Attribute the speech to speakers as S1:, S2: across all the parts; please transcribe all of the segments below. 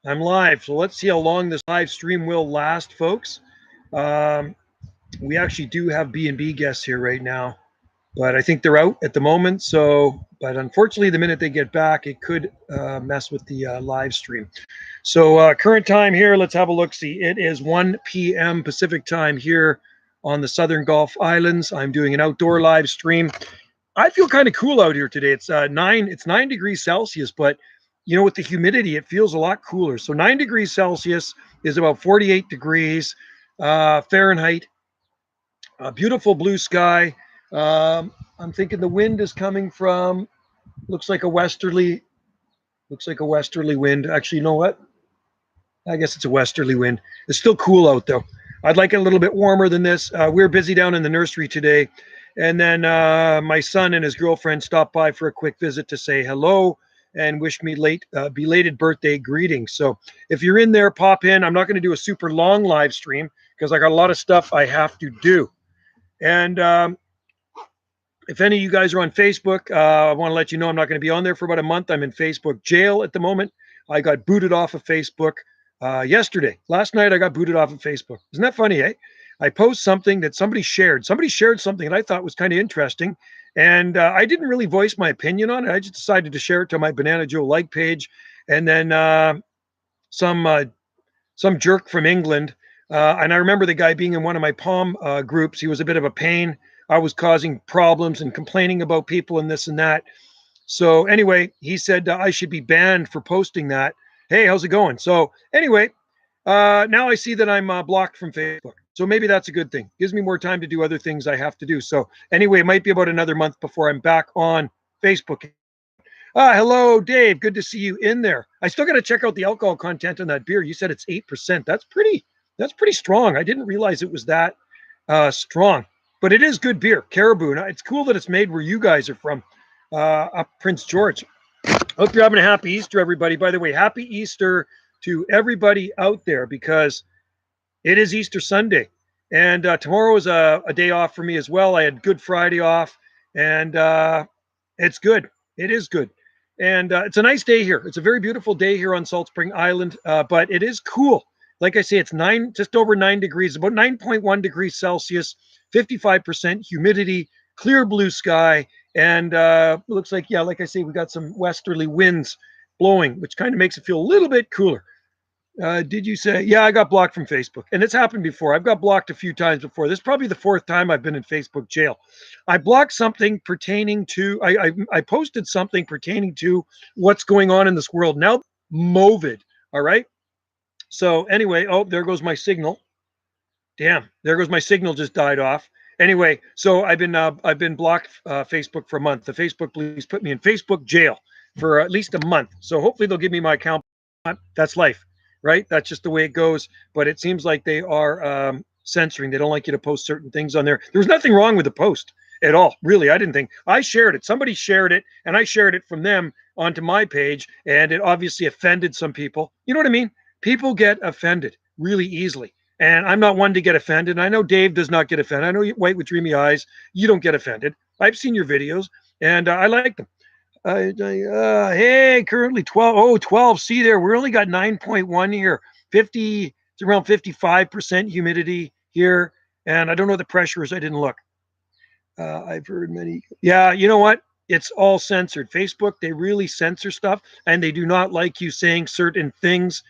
S1: I'm live. So let's see how long this live stream will last, folks. Um, we actually do have B&B guests here right now, but I think they're out at the moment. But unfortunately, the minute they get back, it could mess with the live stream. So current time here, let's have a look. See, it is 1 p.m. Pacific time here on the Southern Gulf Islands. I'm doing an outdoor live stream. I feel kind of cool out here today. It's 9 degrees Celsius, but with the humidity, it feels a lot cooler. So 9 degrees Celsius is about 48 degrees Fahrenheit. Beautiful blue sky. I'm thinking the wind is coming from looks like a westerly wind. Actually, you know what? I guess it's a westerly wind. It's still cool out though. I'd like it a little bit warmer than this. We're busy down in the nursery today. And then my son and his girlfriend stopped by for a quick visit to say hello and wish me belated birthday greetings. So if you're in there, pop in. I'm not going to do a super long live stream because I got a lot of stuff I have to do. And if any of you guys are on Facebook, I want to let you know I'm not going to be on there for about a month. I'm in Facebook jail at the moment. I got booted off of Facebook yesterday. Last night I got booted off of Facebook. Isn't that funny, eh? I post something that somebody shared. Somebody shared something that I thought was kind of interesting. And I didn't really voice my opinion on it. I just decided to share it to my Banana Joe like page. And then some jerk from England. And I remember the guy being in one of my Palm groups. He was a bit of a pain. I was causing problems and complaining about people and this and that. So anyway, he said I should be banned for posting that. Hey, how's it going? So anyway, now I see that I'm blocked from Facebook. So maybe that's a good thing. Gives me more time to do other things I have to do. So anyway, it might be about another month before I'm back on Facebook. Hello, Dave. Good to see you in there. I still got to check out the alcohol content on that beer. You said it's 8%. That's pretty strong. I didn't realize it was that strong, but it is good beer. Caribou. It's cool that it's made where you guys are from, up Prince George. Hope you're having a happy Easter, everybody. By the way, happy Easter to everybody out there because it is Easter Sunday. And tomorrow is a day off for me as well. I had Good Friday off, and it's good. It is good. And it's a nice day here. It's a very beautiful day here on Salt Spring Island, but it is cool. Like I say, it's just over 9 degrees, about 9.1 degrees Celsius, 55% humidity, clear blue sky. And it looks like, yeah, like I say, we got some westerly winds blowing, which kind of makes it feel a little bit cooler. Did you say? Yeah, I got blocked from Facebook. And it's happened before. I've got blocked a few times before. This is probably the 4th time I've been in Facebook jail. I blocked something pertaining to, I posted something pertaining to what's going on in this world. Now, MOVID, all right? So anyway, oh, there goes my signal. Damn, there goes my signal, just died off. Anyway, so I've been blocked Facebook for a month. The Facebook police put me in Facebook jail for at least a month. So hopefully they'll give me my account. That's life, right? That's just the way it goes. But it seems like they are censoring. They don't like you to post certain things on there. There was nothing wrong with the post at all. Really, I didn't think. I shared it. Somebody shared it, and I shared it from them onto my page, and it obviously offended some people. You know what I mean? People get offended really easily. And I'm not one to get offended. I know Dave does not get offended. I know White with Dreamy Eyes, you don't get offended. I've seen your videos, and I like them. Hey, currently 12. Oh, 12. See there, we only got 9.1 here. 50, it's around 55% humidity here. And I don't know what the pressure is. I didn't look. I've heard many. Yeah, you know what? It's all censored. Facebook, they really censor stuff, and they do not like you saying certain things.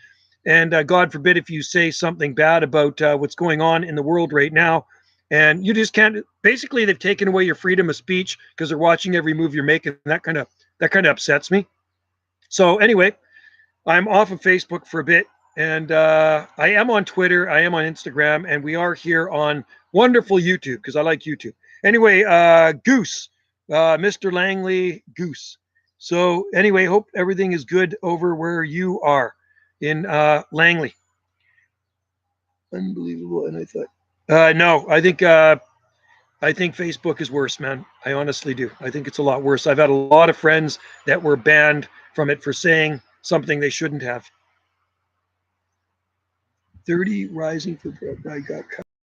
S1: And God forbid if you say something bad about what's going on in the world right now. And you just can't. Basically, they've taken away your freedom of speech because they're watching every move you're making. That kind of upsets me. So anyway, I'm off of Facebook for a bit. And I am on Twitter. I am on Instagram. And we are here on wonderful YouTube because I like YouTube. Anyway, Goose, Mr. Langley Goose. So anyway, hope everything is good over where you are in Langley. Unbelievable. And I thought, no, I think Facebook is worse, man. I honestly do. I think it's a lot worse. I've had a lot of friends that were banned from it for saying something they shouldn't have. 30 rising for, I got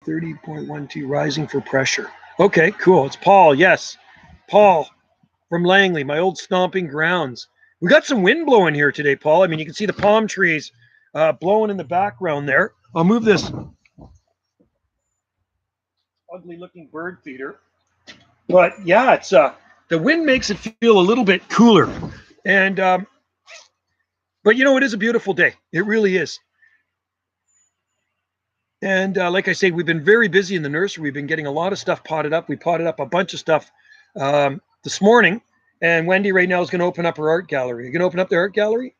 S1: 30.12 rising for pressure. Okay, cool. It's Paul. Yes. Paul from Langley, my old stomping grounds. We got some wind blowing here today, Paul. I mean, you can see the palm trees blowing in the background there. I'll move this ugly looking bird feeder. But yeah, it's the wind makes it feel a little bit cooler. And but you know, it is a beautiful day. It really is. And like I say, we've been very busy in the nursery. We've been getting a lot of stuff potted up. We potted up a bunch of stuff this morning. And Wendy right now is going to open up her art gallery. You're going to open up the art gallery?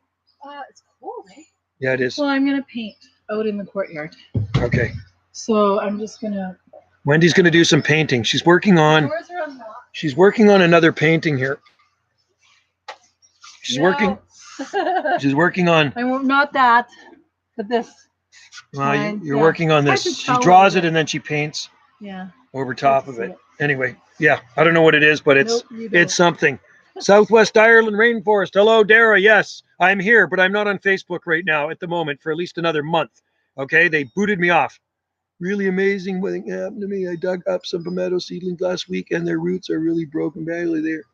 S2: It's cold, eh?
S1: Yeah, it is.
S2: Well, I'm going to paint out in the courtyard.
S1: Okay.
S2: So I'm just going to...
S1: Wendy's going to do some painting. She's working on another painting here. She's working on...
S2: I won't, not that, but this.
S1: You're working on this. She draws it and then she paints over top of it. Anyway, yeah, I don't know what it is, but it's something. Southwest Ireland rainforest. Hello, Dara. Yes, I'm here, but I'm not on Facebook right now at the moment for at least another month. Okay, they booted me off. Really amazing what happened to me. I dug up some palmetto seedlings last week, and their roots are really broken badly there.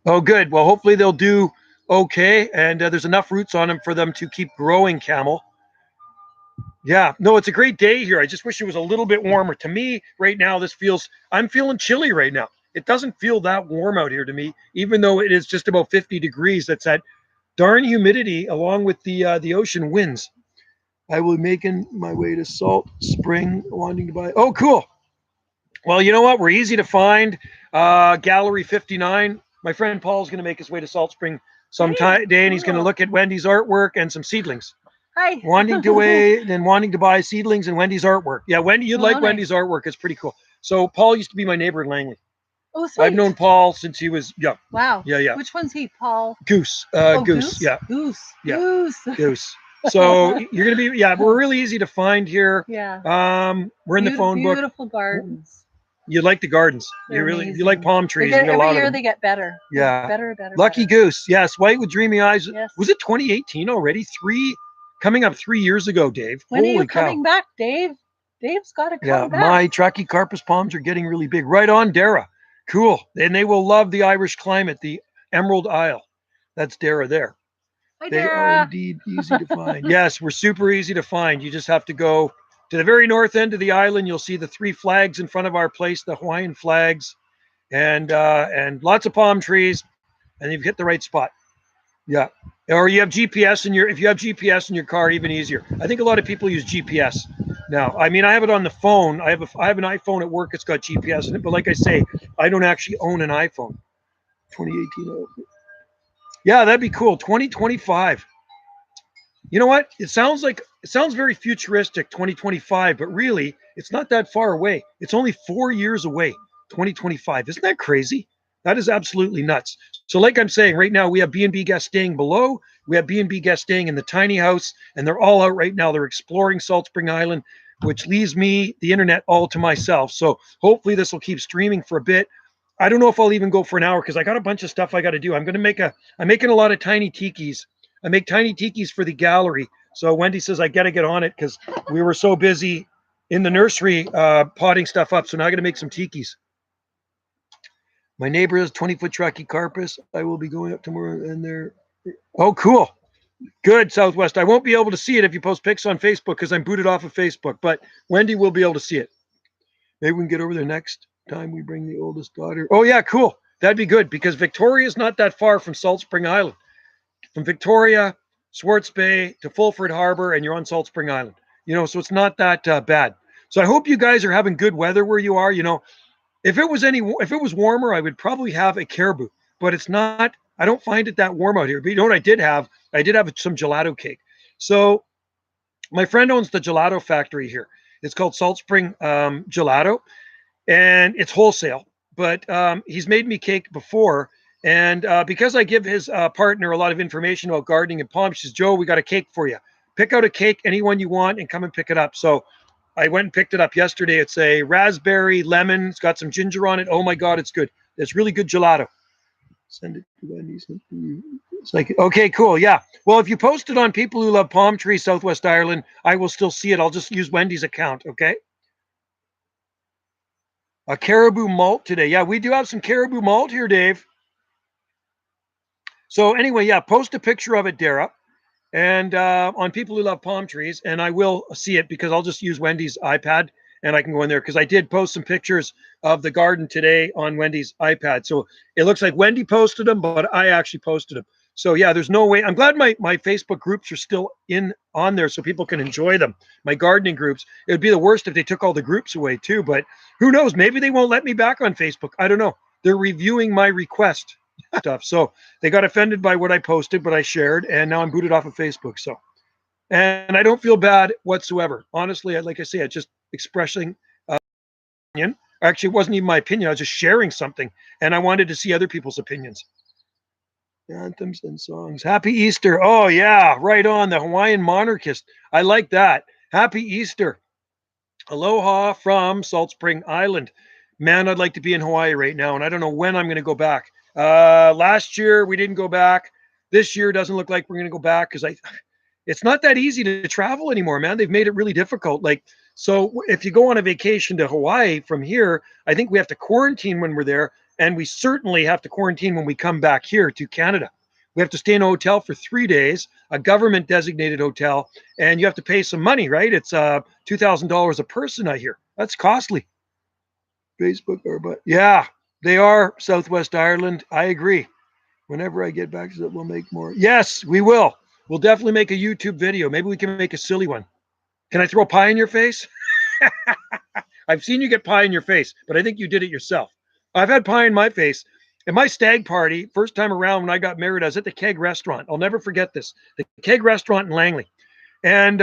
S1: Oh, good. Well, hopefully they'll do okay, and there's enough roots on them for them to keep growing, Camel. Yeah, no, it's a great day here. I just wish it was a little bit warmer. To me, right now, I'm feeling chilly right now. It doesn't feel that warm out here to me, even though it is just about 50 degrees. That's that darn humidity along with the ocean winds. I will be making my way to Salt Spring, wanting to buy. Oh, cool. Well, you know what? We're easy to find. Gallery 59. My friend Paul's going to make his way to Salt Spring sometime day, and he's going to look at Wendy's artwork and some seedlings.
S2: Hi.
S1: wanting to buy seedlings and Wendy's artwork. Yeah, Wendy, you'd like Wendy's artwork. It's pretty cool. So Paul used to be my neighbor in Langley.
S2: Oh, sweet.
S1: I've known Paul since he was young.
S2: Wow.
S1: Yeah.
S2: Which one's he, Paul?
S1: Goose. Goose. Yeah.
S2: Goose.
S1: Yeah.
S2: Goose.
S1: So you're gonna be we're really easy to find here.
S2: Yeah.
S1: We're in the phone book.
S2: Beautiful gardens.
S1: You like the gardens.
S2: They're
S1: you like palm trees.
S2: Every year they get better.
S1: Yeah.
S2: Better.
S1: Lucky Goose. Yes. White with dreamy eyes.
S2: Yes.
S1: Was it 2018 already? Coming up 3 years ago, Dave.
S2: When are you coming back, Dave? Dave's got to come back.
S1: My Trachycarpus palms are getting really big. Right on, Dara. Cool. And they will love the Irish climate, the Emerald Isle. That's Dara there.
S2: Hi,
S1: they
S2: Dara.
S1: are indeed easy to find. Yes, we're super easy to find. You just have to go to the very north end of the island. You'll see the 3 flags in front of our place, the Hawaiian flags, and lots of palm trees, and you've hit the right spot. Yeah. Or you have GPS if you have GPS in your car, even easier. I think a lot of people use GPS now. I mean, I have it on the phone. I have an iPhone at work. It's got GPS in it. But like I say, I don't actually own an iPhone. 2018. Yeah, that'd be cool. 2025. You know what? It sounds very futuristic, 2025, but really, it's not that far away. It's only 4 years away, 2025. Isn't that crazy? That is absolutely nuts. So like I'm saying, right now we have B&B guests staying below. We have B&B guests staying in the tiny house, and they're all out right now. They're exploring Salt Spring Island, which leaves me, the internet, all to myself. So hopefully this will keep streaming for a bit. I don't know if I'll even go for an hour because I got a bunch of stuff I got to do. I'm making a lot of tiny tikis. I make tiny tikis for the gallery. So Wendy says I got to get on it because we were so busy in the nursery potting stuff up. So now I got to make some tikis. My neighbor has 20-foot Trachycarpus. I will be going up tomorrow and there. Oh, cool. Good, Southwest. I won't be able to see it if you post pics on Facebook because I'm booted off of Facebook, but Wendy will be able to see it. Maybe we can get over there next time we bring the oldest daughter. Oh, yeah, cool. That'd be good because Victoria is not that far from Salt Spring Island. From Victoria, Swartz Bay to Fulford Harbor, and you're on Salt Spring Island. So it's not that bad. So I hope you guys are having good weather where you are. If it was warmer, I would probably have a caribou, but it's not. I don't find it that warm out here. But you know what I did have? I did have some gelato cake. So my friend owns the gelato factory here. It's called Salt Spring Gelato, and it's wholesale. But he's made me cake before, and because I give his partner a lot of information about gardening and palm, she says, "Joe, we got a cake for you. Pick out a cake, anyone you want, and come and pick it up." So I went and picked it up yesterday. It's a raspberry lemon. It's got some ginger on it. Oh my God, it's good. It's really good gelato. Send it to Wendy's. It's like, okay, cool. Yeah. Well, if you post it on People Who Love Palm Trees, Southwest Ireland, I will still see it. I'll just use Wendy's account. Okay. A caribou malt today. Yeah, we do have some caribou malt here, Dave. So anyway, yeah, post a picture of it, Dara. and on people who love palm trees. And I will see it because I'll just use Wendy's iPad and I can go in there because I did post some pictures of the garden today on Wendy's iPad. So it looks like Wendy posted them, but I actually posted them. So yeah, there's no way. I'm glad my Facebook groups are still on there so people can enjoy them. My gardening groups. It would be the worst if they took all the groups away too, but who knows? Maybe they won't let me back on Facebook. I don't know. They're reviewing my request stuff. So they got offended by what I posted, but I shared, and now I'm booted off of Facebook. So, and I don't feel bad whatsoever. Honestly, like I say, it's just expressing opinion. Actually, it wasn't even my opinion. I was just sharing something, and I wanted to see other people's opinions. Anthems and songs. Happy Easter. Oh, yeah, right on. The Hawaiian monarchist. I like that. Happy Easter. Aloha from Salt Spring Island. Man, I'd like to be in Hawaii right now, and I don't know when I'm going to go back. Last year, we didn't go back. This year doesn't look like we're going to go back because it's not that easy to travel anymore, man. They've made it really difficult. So if you go on a vacation to Hawaii from here, I think we have to quarantine when we're there. And we certainly have to quarantine when we come back here to Canada. We have to stay in a hotel for 3 days, a government designated hotel, and you have to pay some money, right? It's $2,000 a person, I hear. That's costly. Facebook but yeah, they are Southwest Ireland. I agree. Whenever I get back, we'll make more. Yes, we will. We'll definitely make a YouTube video. Maybe we can make a silly one. Can I throw pie in your face? I've seen you get pie in your face, but I think you did it yourself. I've had pie in my face. At my stag party, first time around when I got married, I was at the Keg restaurant. I'll never forget this. The Keg restaurant in Langley. And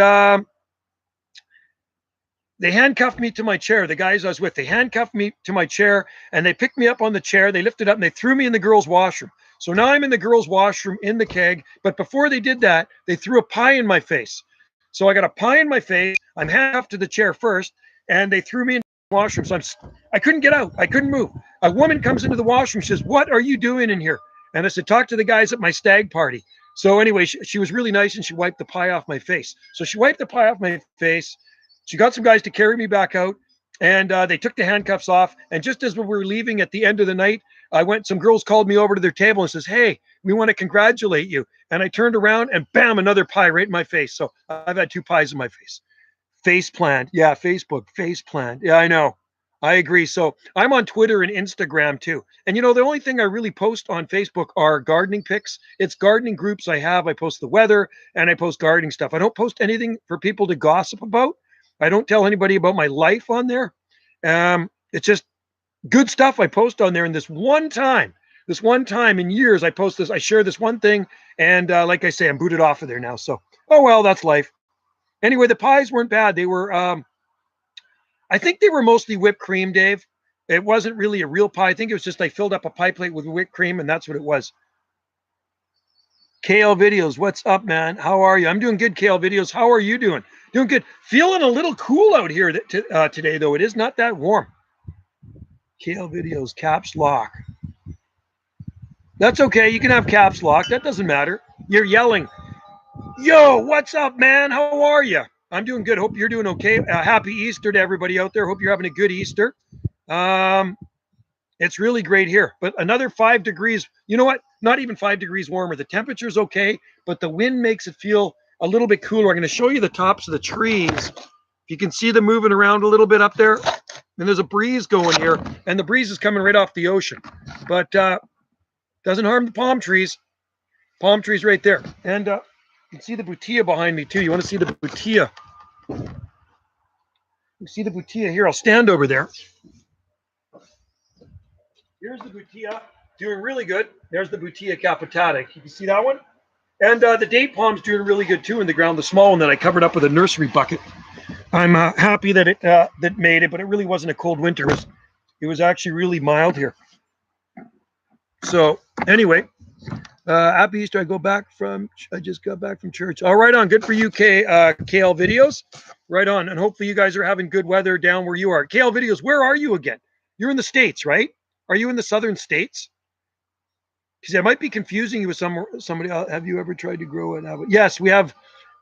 S1: they handcuffed me to my chair. The guys I was with, they handcuffed me to my chair and they picked me up on the chair. They lifted up and they threw me in the girls' washroom. So now I'm in the girls' washroom in the Keg. But before they did that, they threw a pie in my face. So I got a pie in my face. I'm handcuffed to the chair first, and they threw me in the washroom. So I couldn't get out. I couldn't move. A woman comes into the washroom. She says, "What are you doing in here?" And I said, "Talk to the guys at my stag party." So anyway, she was really nice and she wiped the pie off my face. So she wiped the pie off my face. She got some guys to carry me back out, and they took the handcuffs off. And just as we were leaving at the end of the night, some girls called me over to their table and says, "Hey, we want to congratulate you." And I turned around and bam, another pie right in my face. So I've had 2 pies in my face. Face plant. Yeah, Facebook, face plant. Yeah, I know. I agree. So I'm on Twitter and Instagram too. And the only thing I really post on Facebook are gardening pics. It's gardening groups I have. I post the weather and I post gardening stuff. I don't post anything for people to gossip about. I don't tell anybody about my life on there. It's just good stuff I post on there. And this one time in years, I share this one thing. And like I say, I'm booted off of there now. So, oh, well, that's life. Anyway, the pies weren't bad. They were, I think they were mostly whipped cream, Dave. It wasn't really a real pie. I think it was just I filled up a pie plate with whipped cream, and that's what it was. KL Videos, what's up, man? How are you? I'm doing good, KL Videos. How are you doing? Doing good. Feeling a little cool out here today, though. It is not that warm. KL Videos, caps lock. That's okay. You can have caps lock. That doesn't matter. You're yelling. Yo, what's up, man? How are you? I'm doing good. Hope you're doing okay. Happy Easter to everybody out there. Hope you're having a good Easter. It's really great here, but another 5 degrees. You know what? Not even 5 degrees warmer. The temperature's okay, but the wind makes it feel a little bit cooler. I'm going to show you the tops of the trees. You can see them moving around a little bit up there, and there's a breeze going here, and the breeze is coming right off the ocean, but doesn't harm the palm trees. Palm trees right there, and you can see the butia behind me too. You want to see the butia? You see the butia here. I'll stand over there. Here's the butia, doing really good. There's the butia capitata. You can see that one? And the date palm's doing really good too in the ground, the small one that I covered up with a nursery bucket. I'm happy that that made it, but it really wasn't a cold winter. It was actually really mild here. So anyway, happy Easter. I just got back from church. All right on. Good for you, KL Videos. Right on. And hopefully you guys are having good weather down where you are. KL Videos, where are you again? You're in the States, right? Are you in the southern states? Because I might be confusing you with somebody else. Have you ever tried to grow an avocado? Yes, we have.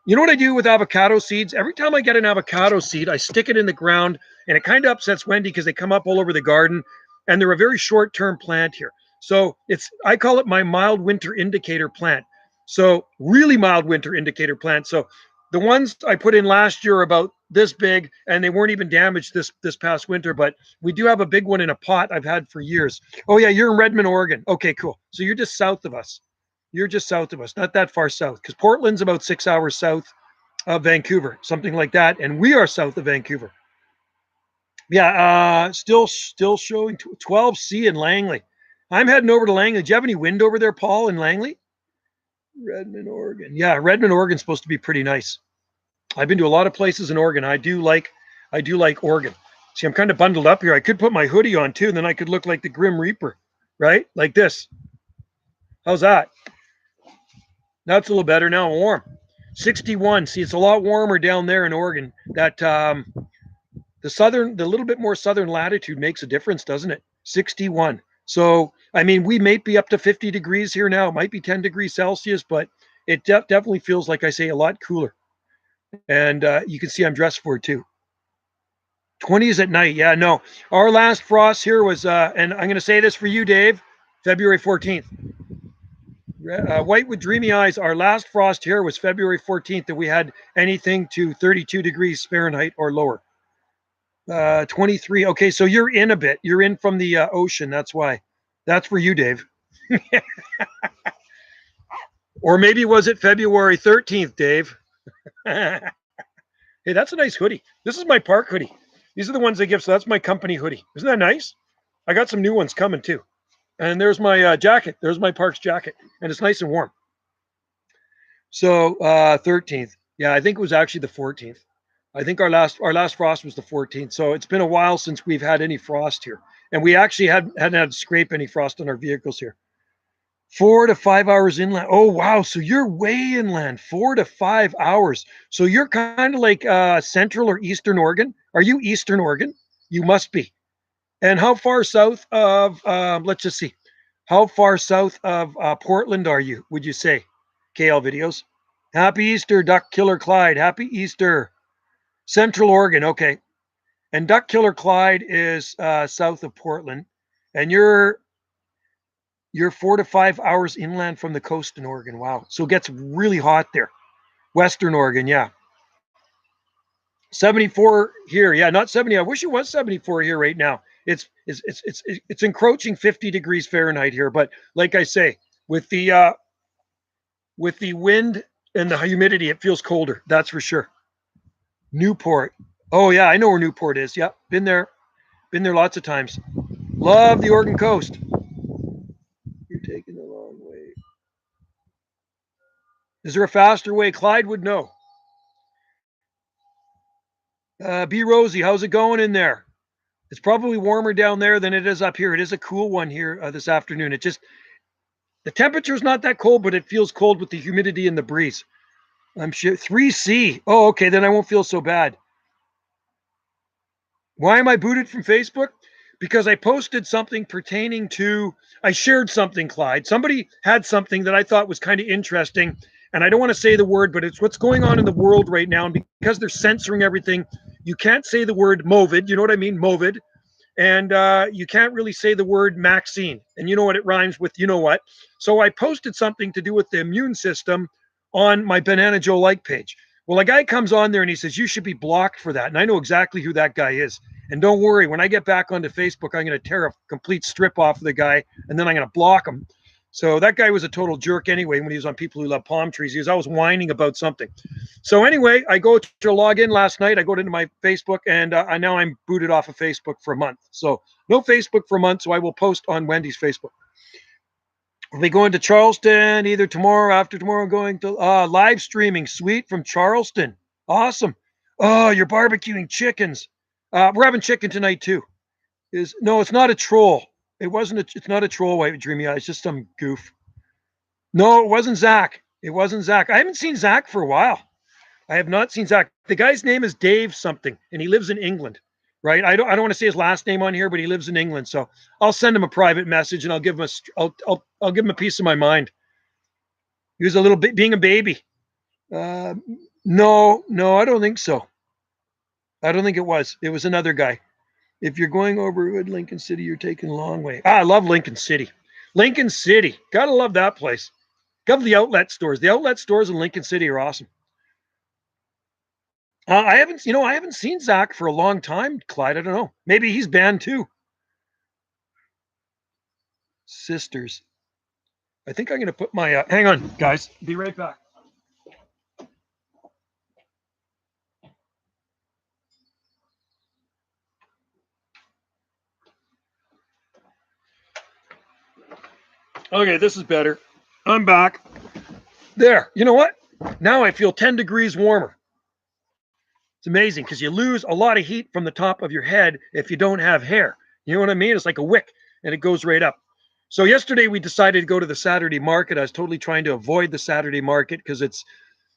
S1: You know what I do with avocado seeds? Every time I get an avocado seed, I stick it in the ground, and it kind of upsets Wendy because they come up all over the garden, and they're a very short-term plant here. So I call it my mild winter indicator plant. So really mild winter indicator plants. So the ones I put in last year are about this big, and they weren't even damaged this past winter. But we do have a big one in a pot I've had for years. Oh yeah, you're in Redmond, Oregon. Okay, cool. So you're just south of us. You're just south of us, not that far south, because Portland's about 6 hours south of Vancouver, something like that, and we are south of Vancouver. Yeah, still showing 12C in Langley. I'm heading over to Langley. Do you have any wind over there, Paul, in Langley? Redmond, Oregon. Yeah, Redmond, Oregon's supposed to be pretty nice. I've been to a lot of places in Oregon. I do like Oregon. See, I'm kind of bundled up here. I could put my hoodie on too, and then I could look like the Grim Reaper, right? Like this. How's that? Now it's a little better. Now warm. 61. See, it's a lot warmer down there in Oregon. That the little bit more southern latitude makes a difference, doesn't it? 61. So, I mean, we may be up to 50 degrees here now. It might be 10 degrees Celsius, but it definitely feels, like I say, a lot cooler. And you can see I'm dressed for it too. 20s at night. Yeah, no. Our last frost here was, and I'm going to say this for you, Dave, February 14th. White with Dreamy Eyes, our last frost here was February 14th that we had anything to 32 degrees Fahrenheit or lower. 23. Okay, so you're in a bit. You're in from the ocean. That's why. That's for you, Dave. Or maybe was it February 13th, Dave? Hey, that's a nice hoodie. This is my park hoodie. These are the ones they give, so that's my company hoodie. Isn't that nice? I got some new ones coming too. And there's my jacket. There's my park's jacket. And it's nice and warm. So 13th. Yeah, I think it was actually the 14th. I think our last frost was the 14th. So it's been a while since we've had any frost here. And we actually hadn't had to scrape any frost on our vehicles here. 4 to 5 hours inland. Oh, wow. So you're way inland, 4 to 5 hours. So you're kind of like central or eastern Oregon. Are you eastern Oregon? You must be. And how far south of, let's just see, how far south of Portland are you, would you say? KL Videos. Happy Easter, Duck Killer Clyde. Happy Easter. Central Oregon. Okay. And Duck Killer Clyde is south of Portland. And you're 4 to 5 hours inland from the coast in Oregon. Wow. So it gets really hot there. Western Oregon, yeah. 74 here. Yeah, not 70. I wish it was 74 here right now. It's encroaching 50 degrees Fahrenheit here, but like I say, with the wind and the humidity, it feels colder. That's for sure. Newport. Oh yeah, I know where Newport is. Yeah, been there lots of times. Love the Oregon coast. You're taking the long way. Is there a faster way? Clyde would know. B Rosie, how's it going in there? It's probably warmer down there than it is up here. It is a cool one here this afternoon. It just, the temperature is not that cold, but it feels cold with the humidity and the breeze. I'm sure 3C. Oh, okay, then I won't feel so bad. Why am I booted from Facebook? Because I posted something pertaining to, I shared something, Clyde. Somebody had something that I thought was kind of interesting. And I don't want to say the word, but it's what's going on in the world right now. And because they're censoring everything, you can't say the word MOVID. You know what I mean? MOVID. And you can't really say the word Maxine. And you know what? It rhymes with you know what. So I posted something to do with the immune system on my Banana Joe like page. Well, a guy comes on there and he says, you should be blocked for that. And I know exactly who that guy is. And don't worry, when I get back onto Facebook, I'm going to tear a complete strip off of the guy and then I'm going to block him. So that guy was a total jerk anyway when he was on People Who Love Palm Trees. He was always whining about something. So anyway, I go to log in last night. I go into my Facebook and now I'm booted off of Facebook for a month. So no Facebook for a month. So I will post on Wendy's Facebook. We'll be going to Charleston either tomorrow or after tomorrow. I'm going to live streaming. Sweet from Charleston. Awesome. Oh, you're barbecuing chickens. We're having chicken tonight too. No, it's not a troll. It's not a troll, White with Dreamy Eyes. It's just some goof. No, it wasn't Zach. It wasn't Zach. I haven't seen Zach for a while. I have not seen Zach. The guy's name is Dave something, and he lives in England, right? I don't want to say his last name on here, but he lives in England. So I'll send him a private message, and I'll give him I'll give him a piece of my mind. He was a little bit being a baby. No, I don't think so. I don't think it was. It was another guy. If you're going over Lincoln City, you're taking a long way. I love Lincoln City. Lincoln City. Gotta love that place. Of the outlet stores. The outlet stores in Lincoln City are awesome. I haven't seen Zach for a long time, Clyde. I don't know. Maybe he's banned too. Sisters. I think I'm going to put my, hang on, guys. Be right back. Okay, this is better. I'm back. There. You know what? Now I feel 10 degrees warmer. It's amazing because you lose a lot of heat from the top of your head if you don't have hair. You know what I mean? It's like a wick and it goes right up. So yesterday we decided to go to the Saturday market. I was totally trying to avoid the Saturday market because it's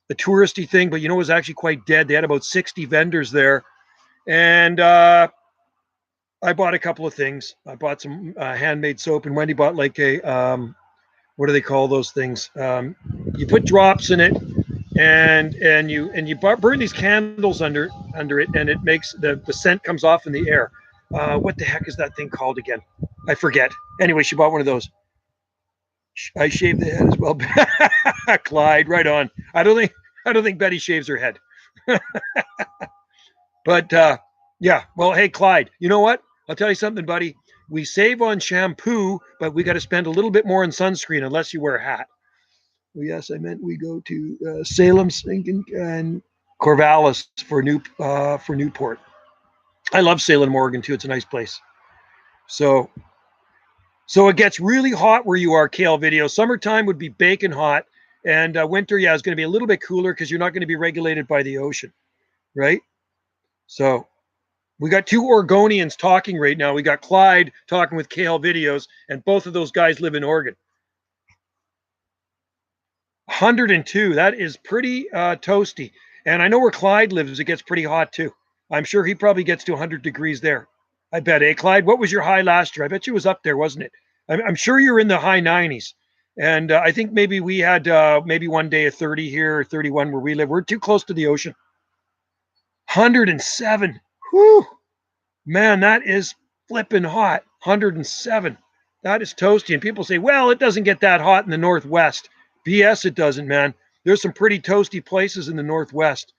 S1: the touristy thing, but it was actually quite dead. They had about 60 vendors there. And I bought a couple of things. I bought some handmade soap, and Wendy bought like a, what do they call those things? You put drops in it, and you burn these candles under it, and it makes the scent comes off in the air. What the heck is that thing called again? I forget. Anyway, she bought one of those. I shaved the head as well. Clyde, right on. I don't think Betty shaves her head. But yeah, well, hey, Clyde, you know what? I'll tell you something, buddy. We save on shampoo, but we got to spend a little bit more on sunscreen unless you wear a hat. Well, yes, I meant we go to Salem and Corvallis for Newport. I love Salem, Oregon too. It's a nice place. So it gets really hot where you are, Kale Video. Summertime would be baking hot, and winter, yeah, is going to be a little bit cooler because you're not going to be regulated by the ocean, right? So we got two Oregonians talking right now. We got Clyde talking with Kale Videos, and both of those guys live in Oregon. 102. That is pretty toasty. And I know where Clyde lives. It gets pretty hot too. I'm sure he probably gets to 100 degrees there. I bet. Hey, Clyde, what was your high last year? I bet you was up there, wasn't it? I'm sure you're in the high 90s. And I think maybe we had maybe one day a 30 here or 31 where we live. We're too close to the ocean. 107. Whew. Man, that is flipping hot. 107. That is toasty. And people say, well, it doesn't get that hot in the Northwest. BS, it doesn't, man. There's some pretty toasty places in the Northwest.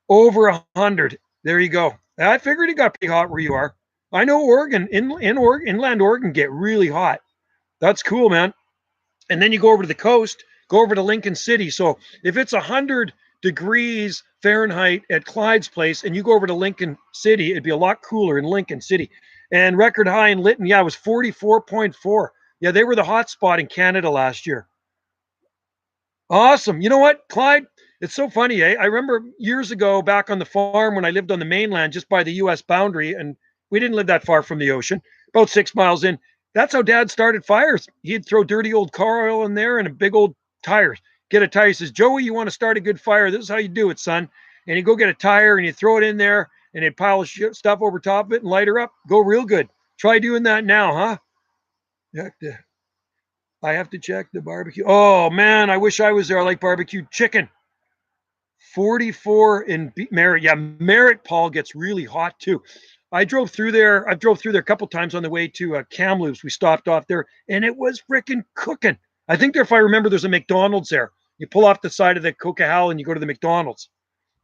S1: Over 100. There you go. I figured it got pretty hot where you are. I know Oregon, inland Oregon get really hot. That's cool, man. And then you go over to the coast, go over to Lincoln City. So if it's 100 degrees Fahrenheit at Clyde's place and you go over to Lincoln City, it'd be a lot cooler in Lincoln City. And record high in Lytton, yeah, it was 44.4. Yeah, they were the hot spot in Canada last year. Awesome. You know what, Clyde? It's so funny, eh? I remember years ago back on the farm when I lived on the mainland just by the U.S. boundary, and we didn't live that far from the ocean, about 6 miles in. That's how Dad started fires. He'd throw dirty old car oil in there and a big old tire. Get a tire. He says, Joey, you want to start a good fire? This is how you do it, son. And you go get a tire and you throw it in there and you pile stuff over top of it and light her up. Go real good. Try doing that now, huh? I have to check the barbecue. Oh, man, I wish I was there. I like barbecued chicken. 44 in Merritt. Yeah, Merritt, Paul, gets really hot too. I've drove through there a couple times on the way to Kamloops. We stopped off there, and it was freaking cooking. I think if I remember, there's a McDonald's there. You pull off the side of the Coquihalla and you go to the McDonald's.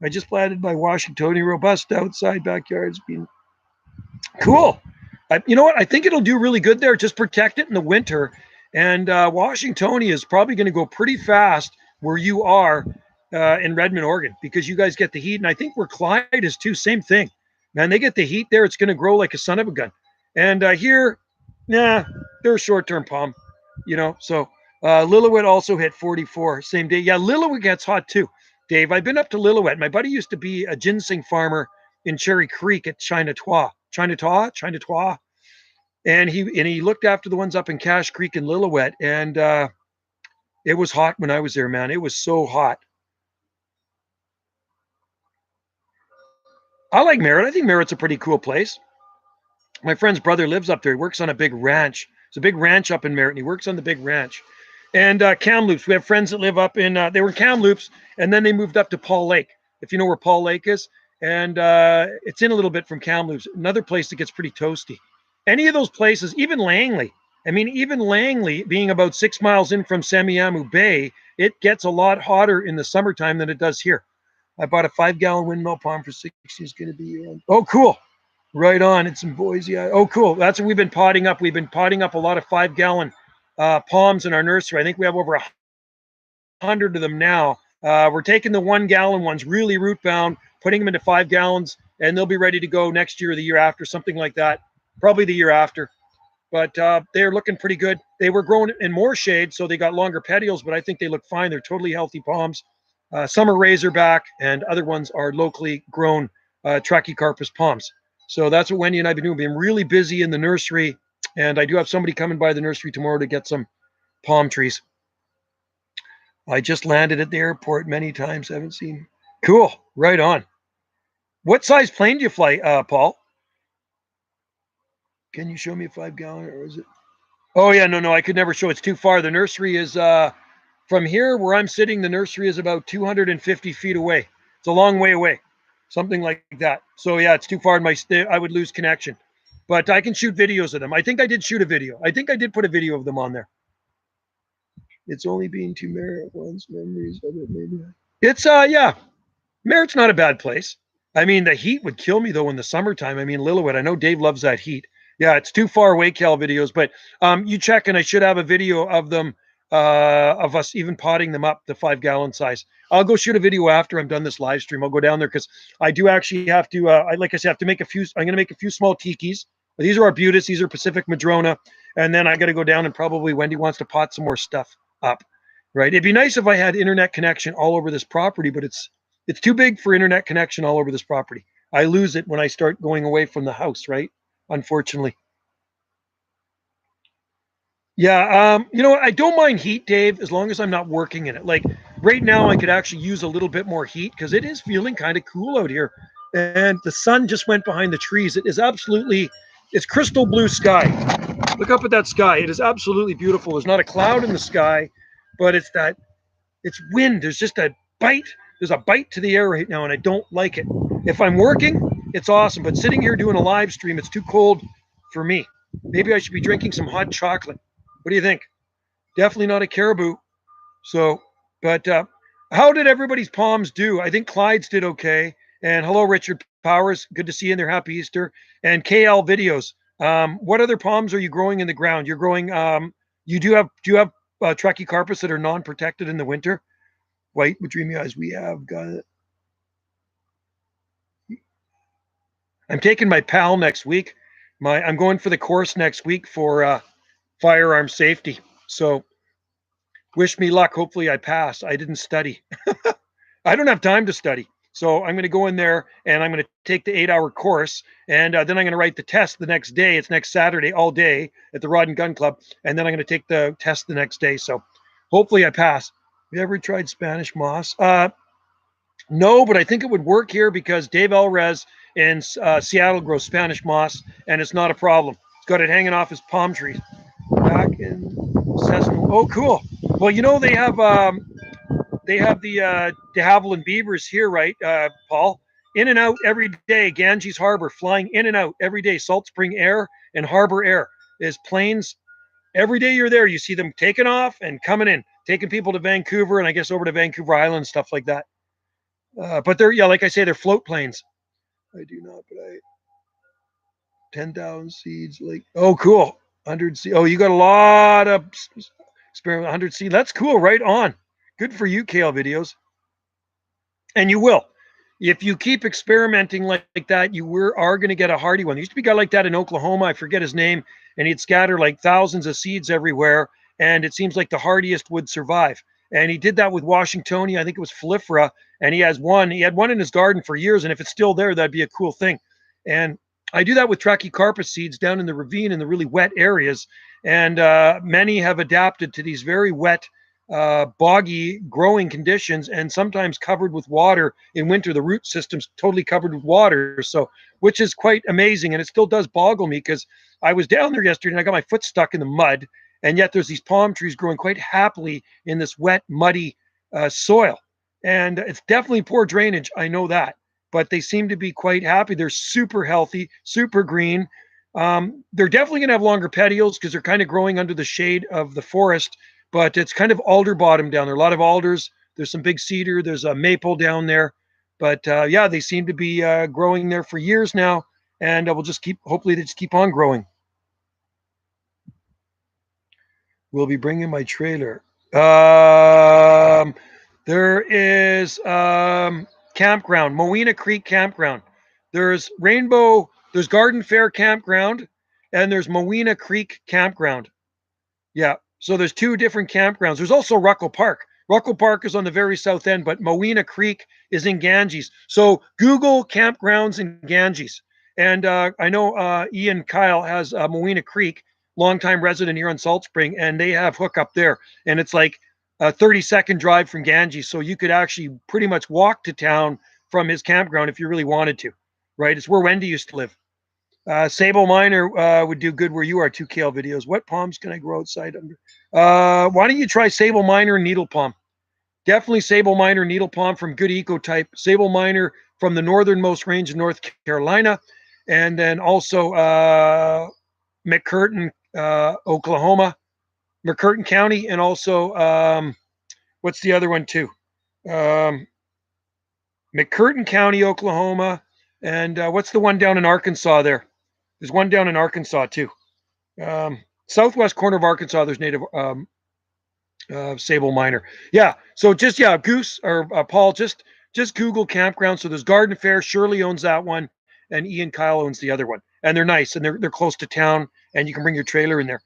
S1: I just planted my Washingtonian robust outside backyard. It's been cool. You know what? I think it'll do really good there. Just protect it in the winter. And Washingtonia is probably going to go pretty fast where you are in Redmond, Oregon, because you guys get the heat. And I think where Clyde is too, same thing. Man, they get the heat there. It's going to grow like a son of a gun. And here, they're a short-term palm, So Lillooet also hit 44 same day. Yeah, Lillooet gets hot too, Dave. I've been up to Lillooet. My buddy used to be a ginseng farmer in Cherry Creek at Chinatois. And he looked after the ones up in Cache Creek and Lillooet. And it was hot when I was there, man. It was so hot. I like Merritt. I think Merritt's a pretty cool place. My friend's brother lives up there. He works on a big ranch. It's a big ranch up in Merritt, and he works on the big ranch. And Kamloops, we have friends that live up in, they were in Kamloops, and then they moved up to Paul Lake, if you know where Paul Lake is. And it's in a little bit from Kamloops, another place that gets pretty toasty. Any of those places, even Langley, I mean, even Langley, being about 6 miles in from Semiahmoo Bay, it gets a lot hotter in the summertime than it does here. I bought a 5-gallon windmill palm for 60. It's going to be oh, cool. Right on. It's in Boise. Oh, cool. That's what we've been potting up. We've been potting up a lot of 5-gallon palms in our nursery. I think we have over 100 of them now. We're taking the 1-gallon ones, really root bound, putting them into 5 gallons, and they'll be ready to go next year or the year after, something like that. Probably the year after. But they're looking pretty good. They were grown in more shade, so they got longer petioles, but I think they look fine. They're totally healthy palms. Some are razorback, and other ones are locally grown Trachycarpus palms. So that's what Wendy and I have been doing. We've been really busy in the nursery, and I do have somebody coming by the nursery tomorrow to get some palm trees. I just landed at the airport many times. Haven't seen. Cool. Right on. What size plane do you fly, Paul? Can you show me a 5-gallon, or is it? Oh yeah, no, I could never show. It's too far. The nursery is from here where I'm sitting. The nursery is about 250 feet away. It's a long way away, something like that. So yeah, it's too far. I would lose connection, but I can shoot videos of them. I think I did shoot a video. I think I did put a video of them on there. It's only been to Merritt once. Memories of it, maybe. It's yeah, Merritt's not a bad place. I mean, the heat would kill me though in the summertime. I mean, Lillooet. I know Dave loves that heat. Yeah, it's too far away, Cal videos, but you check, and I should have a video of them, of us even potting them up the 5-gallon size. I'll go shoot a video after I'm done this live stream. I'll go down there because I do actually have to, like I said, have to make a few. I'm going to make a few small tikis. These are arbutus. These are Pacific Madrona, and then I got to go down and probably Wendy wants to pot some more stuff up. Right? It'd be nice if I had internet connection all over this property, but it's too big for internet connection all over this property. I lose it when I start going away from the house, right? Unfortunately. Yeah, you know what? I don't mind heat, Dave, as long as I'm not working in it. Like right now, I could actually use a little bit more heat because it is feeling kind of cool out here. And the sun just went behind the trees. It is absolutely, it's crystal blue sky. Look up at that sky. It is absolutely beautiful. There's not a cloud in the sky, but it's wind. There's just a bite. There's a bite to the air right now, and I don't like it. If I'm working, it's awesome. But sitting here doing a live stream, it's too cold for me. Maybe I should be drinking some hot chocolate. What do you think? Definitely not a caribou. So, but how did everybody's palms do? I think Clyde's did okay. And hello, Richard Powers. Good to see you in there. Happy Easter. And KL Videos. What other palms are you growing in the ground? You're growing. Do you have Trachycarpus that are non-protected in the winter? White with dreamy eyes. We have got it. I'm taking my PAL next week. I'm going for the course next week for firearm safety. So wish me luck. Hopefully I pass. I didn't study. I don't have time to study. So I'm going to go in there and I'm going to take the 8-hour course. And then I'm going to write the test the next day. It's next Saturday all day at the Rod and Gun Club. And then I'm going to take the test the next day. So hopefully I pass. Have you ever tried Spanish moss? No, but I think it would work here because Dave Elrez in Seattle grows Spanish moss, and it's not a problem. He's got it hanging off his palm trees. Back in Cessna. Oh, cool. Well, you know they have the de Havilland beavers here, right, Paul? In and out every day. Ganges Harbor, flying in and out every day. Salt Spring Air and Harbor Air is planes. Every day you're there, you see them taking off and coming in, taking people to Vancouver and I guess over to Vancouver Island, stuff like that. But they're, yeah, like I say, they're float planes. I do not, but 10,000 seeds. Like, oh, cool. 100 seeds. Oh, you got a lot of experiment. 100 seeds. That's cool. Right on. Good for you, Kale Videos. And you will. If you keep experimenting like that, you are going to get a hardy one. There used to be a guy like that in Oklahoma. I forget his name. And he'd scatter like thousands of seeds everywhere. And it seems like the hardiest would survive. And he did that with Washingtonia. I think it was Phylifera. And he had one in his garden for years. And if it's still there, that'd be a cool thing. And I do that with Trachycarpus seeds down in the ravine in the really wet areas. And many have adapted to these very wet, boggy growing conditions and sometimes covered with water in winter. The root system's totally covered with water. So, which is quite amazing. And it still does boggle me because I was down there yesterday and I got my foot stuck in the mud. And yet there's these palm trees growing quite happily in this wet, muddy soil. And it's definitely poor drainage. I know that. But they seem to be quite happy. They're super healthy, super green. They're definitely going to have longer petioles because they're kind of growing under the shade of the forest, but it's kind of alder bottom down there. A lot of alders. There's some big cedar. There's a maple down there. But yeah, they seem to be growing there for years now. And we'll just hopefully they just keep on growing. We'll be bringing my trailer. There is campground, Moena Creek Campground. There's Garden Fair Campground, and there's Moena Creek Campground. Yeah, so there's two different campgrounds. There's also Ruckle Park. Ruckle Park is on the very south end, but Moena Creek is in Ganges. So Google campgrounds in Ganges. And I know Ian Kyle has Moena Creek, longtime resident here on Salt Spring, and they have hookup there. And it's like a 30-second drive from Ganges. So you could actually pretty much walk to town from his campground if you really wanted to, right? It's where Wendy used to live. Sable Miner would do good where you are, 2KL videos. What palms can I grow outside under? Why don't you try Sable Miner and Needle Palm? Definitely Sable Miner, Needle Palm from good eco type. Sable Miner from the northernmost range in North Carolina. And then also McCurtain, Oklahoma. McCurtain County. And also, what's the other one too? McCurtain County, Oklahoma. And what's the one down in Arkansas there? There's one down in Arkansas too. Southwest corner of Arkansas, there's native Sable Miner. Yeah. So just Goose or Paul, just Google campground. So there's Garden Fair. Shirley owns that one, and Ian Kyle owns the other one. And they're nice, and they're close to town, and you can bring your trailer in there.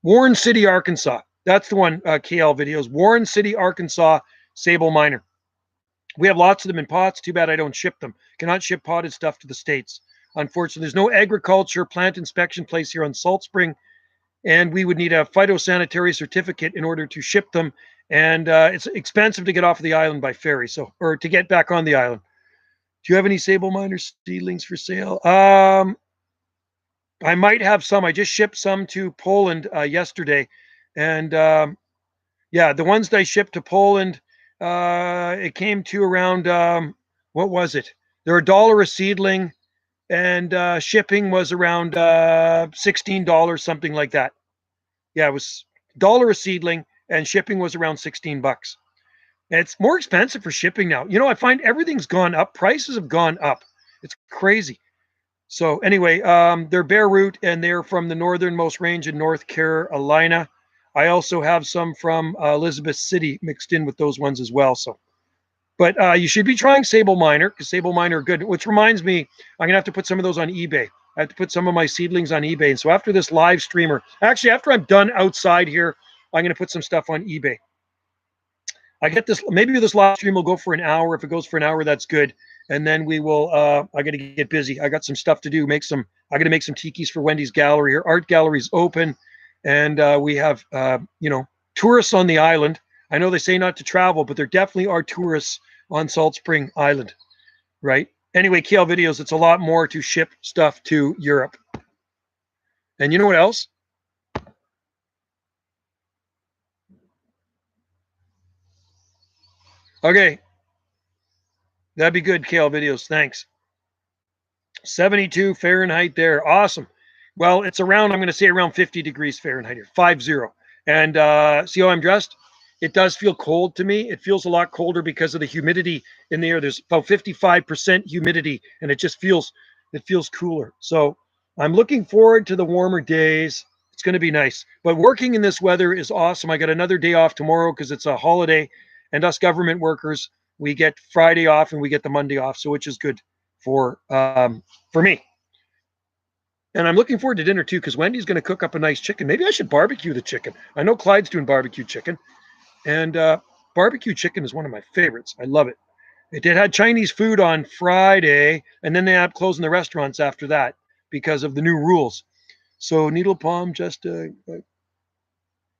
S1: Warren City, Arkansas. That's the one. KL videos. Warren City, Arkansas. Sable Miner. We have lots of them in pots. Too bad I don't ship them. Cannot ship potted stuff to the States. Unfortunately, there's no agriculture plant inspection place here on Salt Spring, and we would need a phytosanitary certificate in order to ship them. And it's expensive to get off of the island by ferry, or to get back on the island. Do you have any Sable Miner seedlings for sale? I might have some. I just shipped some to Poland yesterday, and yeah, the ones that I shipped to Poland, it came to around what was it? They're $1 a seedling. And shipping was around $16, something like that. Yeah, it was $1 a seedling, and shipping was around $16. And it's more expensive for shipping now. I find everything's gone up. Prices have gone up. It's crazy. So anyway, they're bare root, and they're from the northernmost range in North Carolina. I also have some from Elizabeth City mixed in with those ones as well. But you should be trying Sable Miner, because Sable Miner are good. Which reminds me, I'm going to have to put some of those on eBay. I have to put some of my seedlings on eBay. And so after this live streamer, actually, after I'm done outside here, I'm going to put some stuff on eBay. I get this, maybe this live stream will go for an hour. If it goes for an hour, that's good. And then we will, I got to get busy. I got some stuff to do. I got to make some tikis for Wendy's gallery. Her art gallery's open. And we have, tourists on the island. I know they say not to travel, but there definitely are tourists on Salt Spring Island, right? Anyway, KL videos, it's a lot more to ship stuff to Europe. And you know what else? Okay. That'd be good, KL videos. Thanks. 72 Fahrenheit there. Awesome. Well, it's around, I'm going to say around 50 degrees Fahrenheit here, 50. And see how I'm dressed? It does feel cold to me. It feels a lot colder because of the humidity in the air. There's about 55% humidity, and it feels cooler. So I'm looking forward to the warmer days. It's going to be nice. But working in this weather is awesome. I got another day off tomorrow because it's a holiday, and us government workers, we get Friday off and we get the Monday off, so which is good for me. And I'm looking forward to dinner too, because Wendy's going to cook up a nice chicken. Maybe I should barbecue the chicken. I know Clyde's doing barbecue chicken. And barbecue chicken is one of my favorites. I love it. It had Chinese food on Friday, and then they had closing the restaurants after that because of the new rules. So needle palm,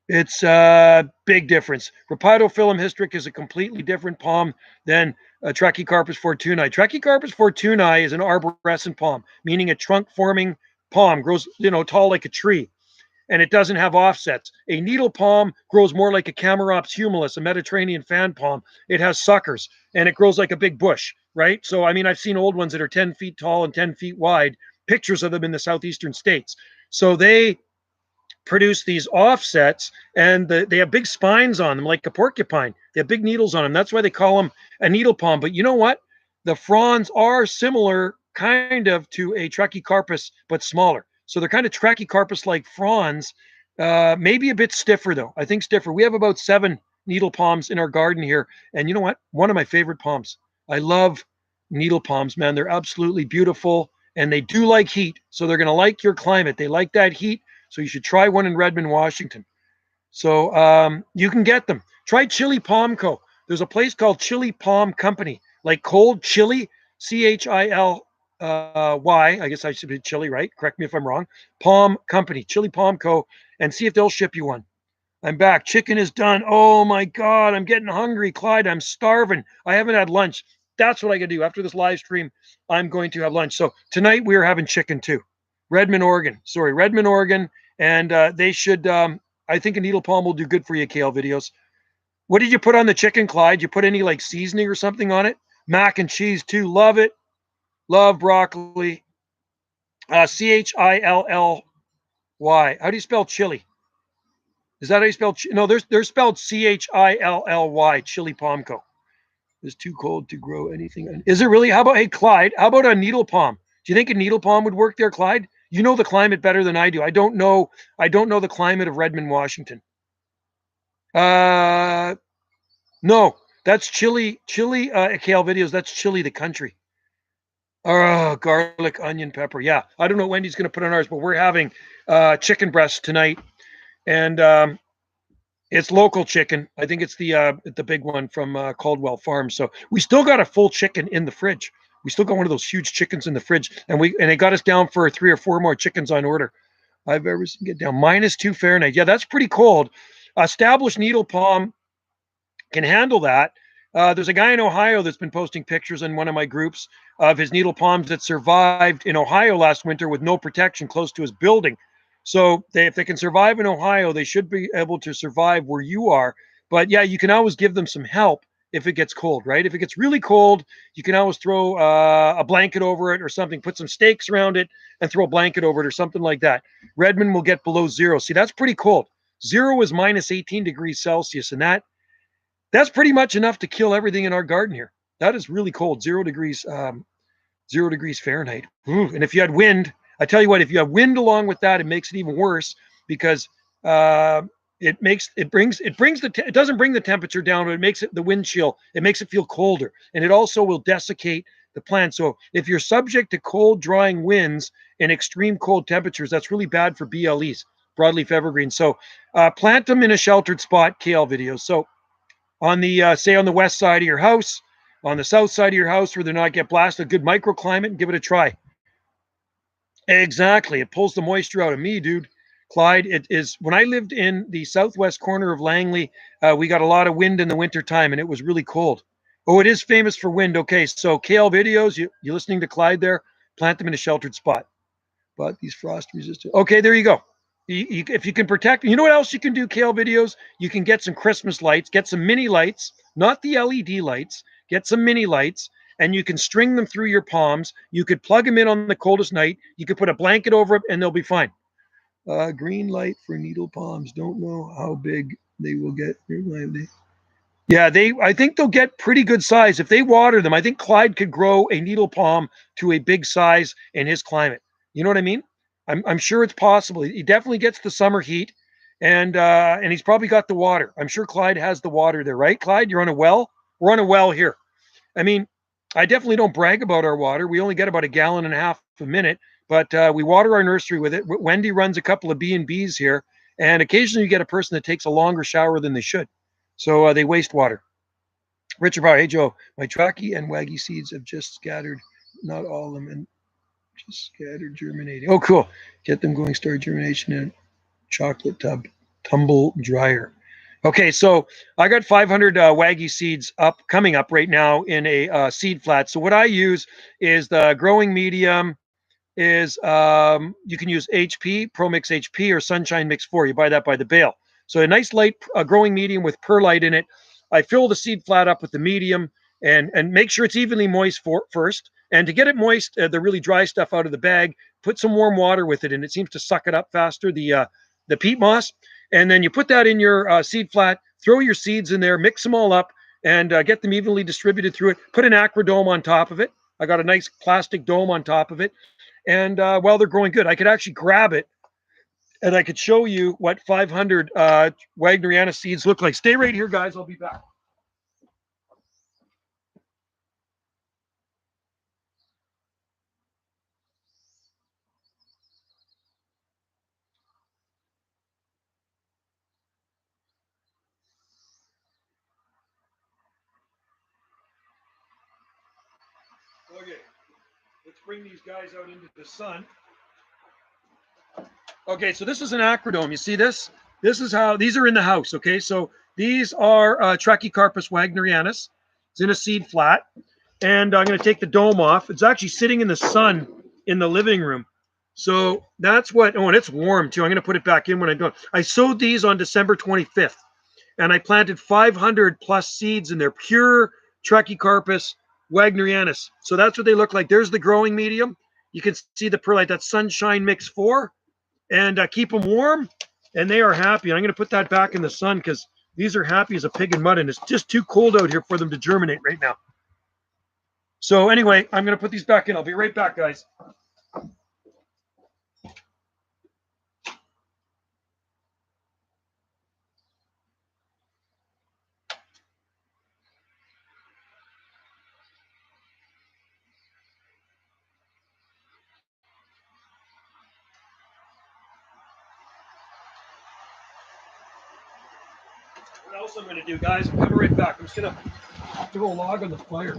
S1: it's a big difference. Rhipidophyllum hystrix is a completely different palm than Trachycarpus fortunei. Trachycarpus fortunei is an arborescent palm, meaning a trunk-forming palm, grows tall like a tree. And it doesn't have offsets. A needle palm grows more like a Camarops humilis, a Mediterranean fan palm. It has suckers, and it grows like a big bush, right? So, I mean, I've seen old ones that are 10 feet tall and 10 feet wide, pictures of them in the southeastern states. So they produce these offsets, and they have big spines on them like a porcupine. They have big needles on them. That's why they call them a needle palm. But you know what? The fronds are similar kind of to a trachycarpus, but smaller. So they're kind of trachycarpus like fronds, maybe a bit stiffer though. I think stiffer. We have about 7 needle palms in our garden here. And you know what? One of my favorite palms. I love needle palms, man. They're absolutely beautiful, and they do like heat. So they're going to like your climate. They like that heat. So you should try one in Redmond, Washington. So you can get them. Try Chili Palm Co. There's a place called Chili Palm Company, like cold chili, Chily. I guess I should be chili, right? Correct me if I'm wrong. Palm Company, Chili Palm Co. And see if they'll ship you one. I'm back. Chicken is done. Oh my God, I'm getting hungry, Clyde. I'm starving. I haven't had lunch. That's what I can do. After this live stream, I'm going to have lunch. So tonight we are having chicken too. Redmond, Oregon. And they should, I think a needle palm will do good for you, Kale videos. What did you put on the chicken, Clyde? You put any like seasoning or something on it? Mac and cheese too. Love it. Love broccoli. Chilly. How do you spell chili? Is that how you spell? No, they're spelled Chilly. Chili Palm Co. It's too cold to grow anything. Is it really? How about, hey, Clyde, how about a needle palm? Do you think a needle palm would work there, Clyde? You know the climate better than I do. I don't know the climate of Redmond, Washington. No, that's Chile, Kale videos. That's Chile, the country. Oh, garlic, onion, pepper. Yeah, I don't know what Wendy's going to put on ours, but we're having chicken breast tonight, and it's local chicken. I think it's the big one from Caldwell Farms. So we still got a full chicken in the fridge. We still got one of those huge chickens in the fridge, and they got us down for 3 or 4 more chickens on order. I've ever seen get down -2 Fahrenheit. Yeah, that's pretty cold. Established needle palm can handle that. There's a guy in Ohio that's been posting pictures in one of my groups of his needle palms that survived in Ohio last winter with no protection close to his building. So if they can survive in Ohio, they should be able to survive where you are. But yeah, you can always give them some help if it gets cold, right? If it gets really cold, you can always throw a blanket over it or something, put some stakes around it and throw a blanket over it or something like that. Redmond will get below 0. See, that's pretty cold. 0 is -18 degrees Celsius, and that's pretty much enough to kill everything in our garden here. That is really cold, 0 degrees, 0 degrees Fahrenheit. Ooh, and if you had wind, I tell you what, if you have wind along with that, it makes it even worse because it doesn't bring the temperature down, but it makes it the wind chill. It makes it feel colder, and it also will desiccate the plant. So if you're subject to cold, drying winds and extreme cold temperatures, that's really bad for BLEs, broadleaf evergreens. So plant them in a sheltered spot, kale videos. So on the say on the west side of your house, on the south side of your house where they're not get blasted, a good microclimate, and give it a try. Exactly. It pulls the moisture out of me, dude. Clyde, it is when I lived in the southwest corner of Langley, we got a lot of wind in the wintertime and it was really cold. Oh, it is famous for wind. Okay, so kale videos, you listening to Clyde there? Plant them in a sheltered spot. But these frost resistant. Okay, there you go. If you can protect, you know what else you can do, kale videos? You can get some Christmas lights, get some mini lights, not the LED lights, get some mini lights, and you can string them through your palms. You could plug them in on the coldest night. You could put a blanket over it, and they'll be fine. Green light for needle palms. Don't know how big they will get. Yeah, I think they'll get pretty good size. If they water them, I think Clyde could grow a needle palm to a big size in his climate. You know what I mean? I'm sure it's possible. He definitely gets the summer heat, and he's probably got the water. I'm sure Clyde has the water there, right? Clyde, you're on a well? We're on a well here. I mean, I definitely don't brag about our water. We only get about 1.5 gallons a minute, but we water our nursery with it. Wendy runs a couple of B&Bs here, and occasionally you get a person that takes a longer shower than they should. So they waste water. Richard Power, hey Joe, my trachea and waggy seeds have just scattered, not all of them, and just scattered germinating. Oh, cool. Get them going, start germination in a chocolate tub, tumble dryer. Okay, so I got 500 waggy seeds coming up right now in a seed flat. So what I use is the growing medium is you can use HP, ProMix HP, or Sunshine Mix 4. You buy that by the bale. So a nice light growing medium with perlite in it. I fill the seed flat up with the medium and make sure it's evenly moist first. And to get it moist, the really dry stuff out of the bag, put some warm water with it, and it seems to suck it up faster, the peat moss. And then you put that in your seed flat, throw your seeds in there, mix them all up, and get them evenly distributed through it. Put an acrodome on top of it. I got a nice plastic dome on top of it. And while they're growing good, I could actually grab it and I could show you what 500 Wagneriana seeds look like. Stay right here, guys. I'll be back. Okay, let's bring these guys out into the sun. Okay, so this is an acrodome. You see this? This is how, these are in the house, okay? So these are Trachycarpus wagnerianus. It's in a seed flat. And I'm going to take the dome off. It's actually sitting in the sun in the living room. So that's what, oh, and it's warm too. I'm going to put it back in when I'm done. I sowed these on December 25th. And I planted 500 plus seeds in there, pure Trachycarpus wagnerianus. So that's what they look like. There's the growing medium. You can see the perlite, that's Sunshine Mix 4. And keep them warm, and they are happy. I'm going to put that back in the sun because these are happy as a pig in mud, and it's just too cold out here for them to germinate right now. So anyway, I'm going to put these back in. I'll be right back, guys. What else I'm going to do, guys? I'm coming right back. I'm just going to throw a log on the fire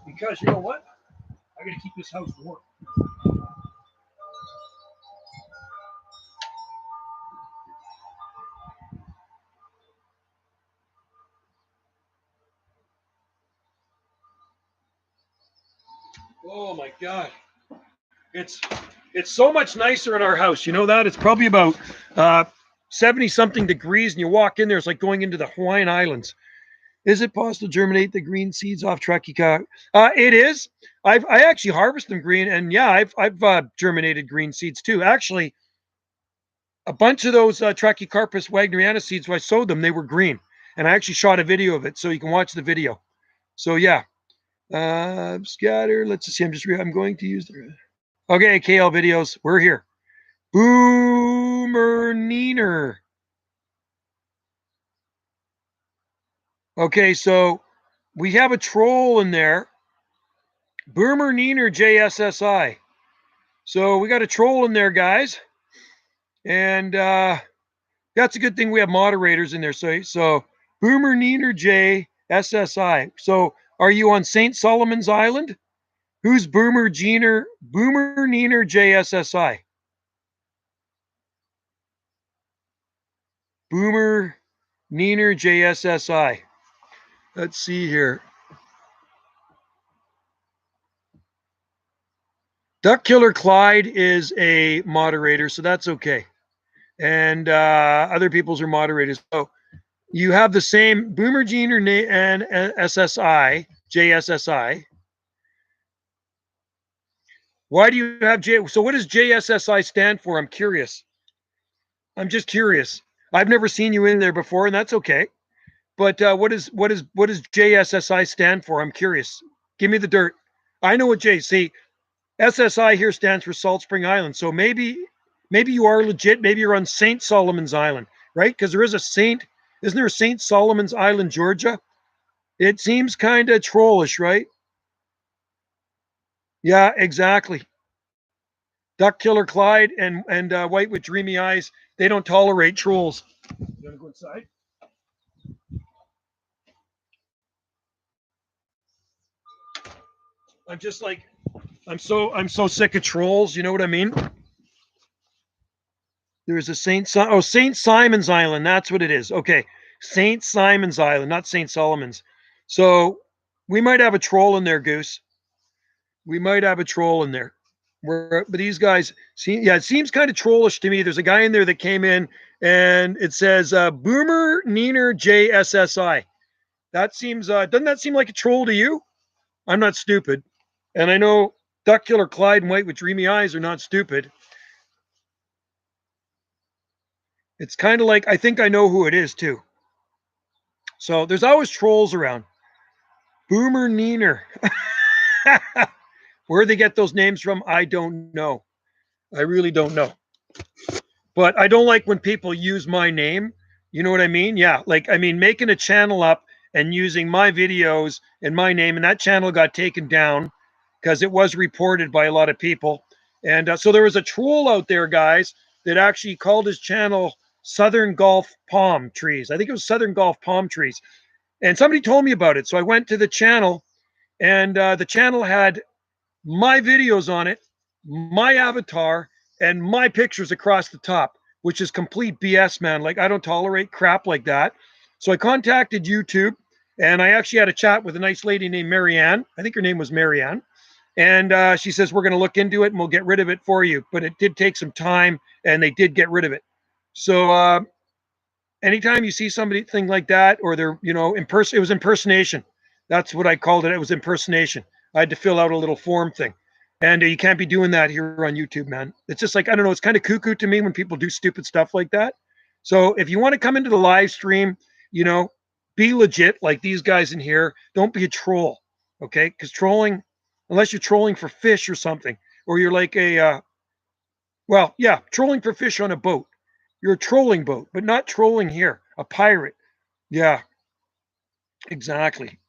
S1: because you know what? I got to keep this house warm. Oh my God. It's so much nicer in our house. You know that? It's probably about 70 something degrees, and you walk in there, it's like going into the Hawaiian Islands. Is it possible to germinate the green seeds off Trachycarpus? It is. I actually harvest them green, and yeah, I've germinated green seeds too. Actually, a bunch of those Trachycarpus wagneriana seeds, when I sowed them, they were green, and I actually shot a video of it, so you can watch the video. So yeah, scatter. Let's see. I'm going to use the. Okay, KL videos. We're here. Boomer Neener. Okay, so we have a troll in there. Boomer Neener JSSI. So we got a troll in there, guys. And that's a good thing we have moderators in there. So Boomer Neener JSSI. So are you on St. Solomon's Island? Who's Boomer Neener JSSI? Boomer Neener JSSI. Let's see here. Duck Killer Clyde is a moderator, so that's okay. And other people's are moderators. So you have the same Boomer Gene and SSI, JSSI. Why do you have J? So what does JSSI stand for? I'm curious. I'm just curious. I've never seen you in there before, and that's okay. But what does JSSI stand for? I'm curious. Give me the dirt. I know what see. SSI here stands for Salt Spring Island. So maybe you are legit. Maybe you're on St. Solomon's Island, right? Because there is a Saint. Isn't there a St. Solomon's Island, Georgia? It seems kind of trollish, right? Yeah, exactly. Duck Killer Clyde and White with Dreamy Eyes, they don't tolerate trolls. You want to go inside? I'm just like, I'm so sick of trolls. You know what I mean? There's a St. Simon's Island. That's what it is. Okay. St. Simon's Island, not St. Solomon's. So we might have a troll in there, Goose. We might have a troll in there. But these guys, it seems kind of trollish to me. There's a guy in there that came in and it says Boomer Neener JSSI. That seems, doesn't that seem like a troll to you? I'm not stupid. And I know Duck Killer Clyde and White with Dreamy Eyes are not stupid. It's kind of like, I think I know who it is too. So there's always trolls around. Boomer Neener. Where they get those names from, I don't know. I really don't know. But I don't like when people use my name. You know what I mean? Yeah. Like, I mean, making a channel up and using my videos and my name, and that channel got taken down because it was reported by a lot of people. And so there was a troll out there, guys, that actually called his channel Southern Gulf Palm Trees. I think it was Southern Gulf Palm Trees. And somebody told me about it. So I went to the channel, and the channel had my videos on it, my avatar, and my pictures across the top, which is complete BS, man. Like, I don't tolerate crap like that. So I contacted YouTube, and I actually had a chat with a nice lady named Marianne. I think her name was Marianne. And she says, we're going to look into it and we'll get rid of it for you. But it did take some time, and they did get rid of it. So anytime you see somebody thing like that, or they're, you know, it was impersonation. That's what I called it. It was impersonation. I had to fill out a little form thing. And you can't be doing that here on YouTube, man. It's just like, I don't know, it's kind of cuckoo to me when people do stupid stuff like that. So if you want to come into the live stream, you know, be legit like these guys in here. Don't be a troll, okay? Because trolling, unless you're trolling for fish or something, or you're like well, yeah, trolling for fish on a boat. You're a trolling boat, but not trolling here. A pirate. Yeah, exactly.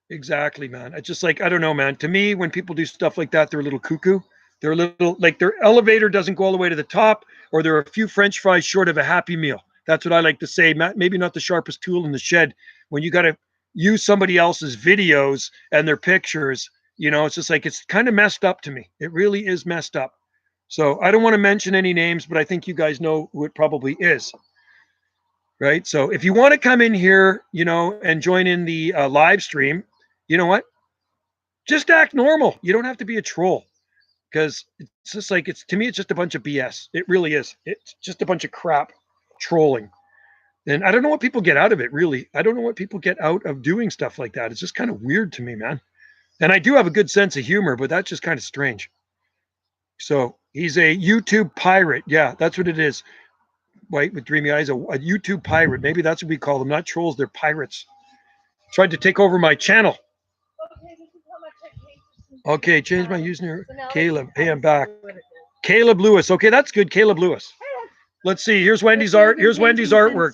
S1: Exactly, man. It's just like, I don't know, man. To me, when people do stuff like that, they're a little cuckoo. They're a little, like, their elevator doesn't go all the way to the top, or they're a few French fries short of a Happy Meal. That's what I like to say. Maybe not the sharpest tool in the shed. When you got to use somebody else's videos and their pictures, you know, it's just like, it's kind of messed up to me. It really is messed up. So I don't want to mention any names, but I think you guys know who it probably is. Right. So if you want to come in here, you know, and join in the live stream, you know what? Just act normal. You don't have to be a troll, because it's just like, it's, to me, it's just a bunch of BS. It really is. It's just a bunch of crap trolling. And I don't know what people get out of it, really. I don't know what people get out of doing stuff like that. It's just kind of weird to me, man. And I do have a good sense of humor, but that's just kind of strange. So he's a YouTube pirate. Yeah, that's what it is. White with Dreamy Eyes, a YouTube pirate. Maybe that's what we call them. Not trolls, they're pirates. Tried to take over my channel. Okay, change my username. Caleb. Hey, I'm back. Caleb Lewis. Okay, that's good. Caleb Lewis. Let's see. Here's Wendy's art. Here's Wendy's artwork.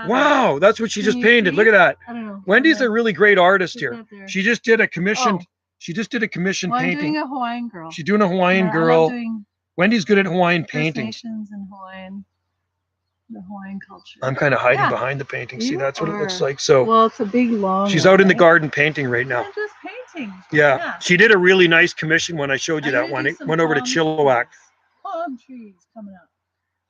S1: Wow, that's what she just painted. Look at that. Wendy's a really great artist here. She just did a commissioned. She just did a commissioned painting.
S2: I'm doing a Hawaiian girl.
S1: She's doing a Hawaiian girl. Wendy's good at Hawaiian paintings.
S2: And Hawaiian. The Hawaiian culture.
S1: I'm kind of hiding behind the painting. See, that's what it looks like. So,
S2: well, it's a big long.
S1: She's out in the garden painting right now.
S2: I'm just painting.
S1: Yeah, she did a really nice commission when I showed you that one. It went over to Chilliwack.
S2: Palm trees coming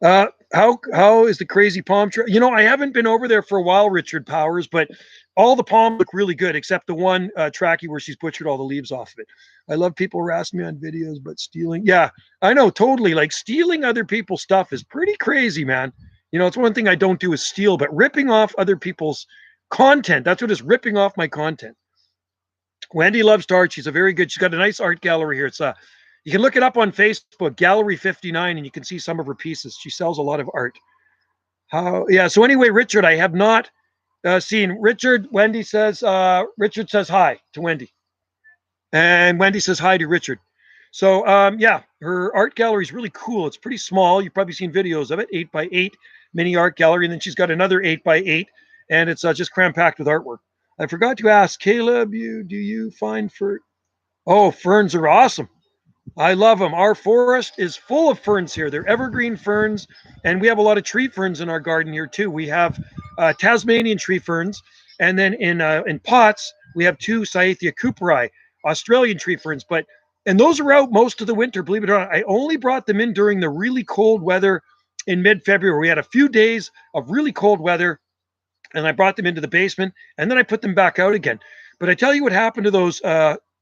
S2: up.
S1: How is the crazy palm tree? You know, I haven't been over there for a while, Richard Powers, but all the palms look really good, except the one trackie where she's butchered all the leaves off of it. I love people harassing me on videos, but stealing. Yeah, I know, totally. Like, stealing other people's stuff is pretty crazy, man. You know, it's one thing I don't do is steal, but ripping off other people's content. That's what is ripping off my content. Wendy loves to art. She's she's got a nice art gallery here. It's you can look it up on Facebook, Gallery 59, and you can see some of her pieces. She sells a lot of art. Yeah. So anyway, Richard, I have not seen Richard. Wendy says, Richard says hi to Wendy. And Wendy says hi to Richard. So yeah, her art gallery is really cool. It's pretty small. You've probably seen videos of it, 8x8 mini art gallery. And then she's got another 8x8, and it's just cram packed with artwork. I forgot to ask Caleb, do you find fern? Oh, ferns are awesome. I love them. Our forest is full of ferns here. They're evergreen ferns, and we have a lot of tree ferns in our garden here too. We have Tasmanian tree ferns, and then in pots we have 2 Cyathea cooperi, Australian tree ferns. And those are out most of the winter. Believe it or not, I only brought them in during the really cold weather in mid-February. We had a few days of really cold weather, and I brought them into the basement, and then I put them back out again. But I tell you what happened to those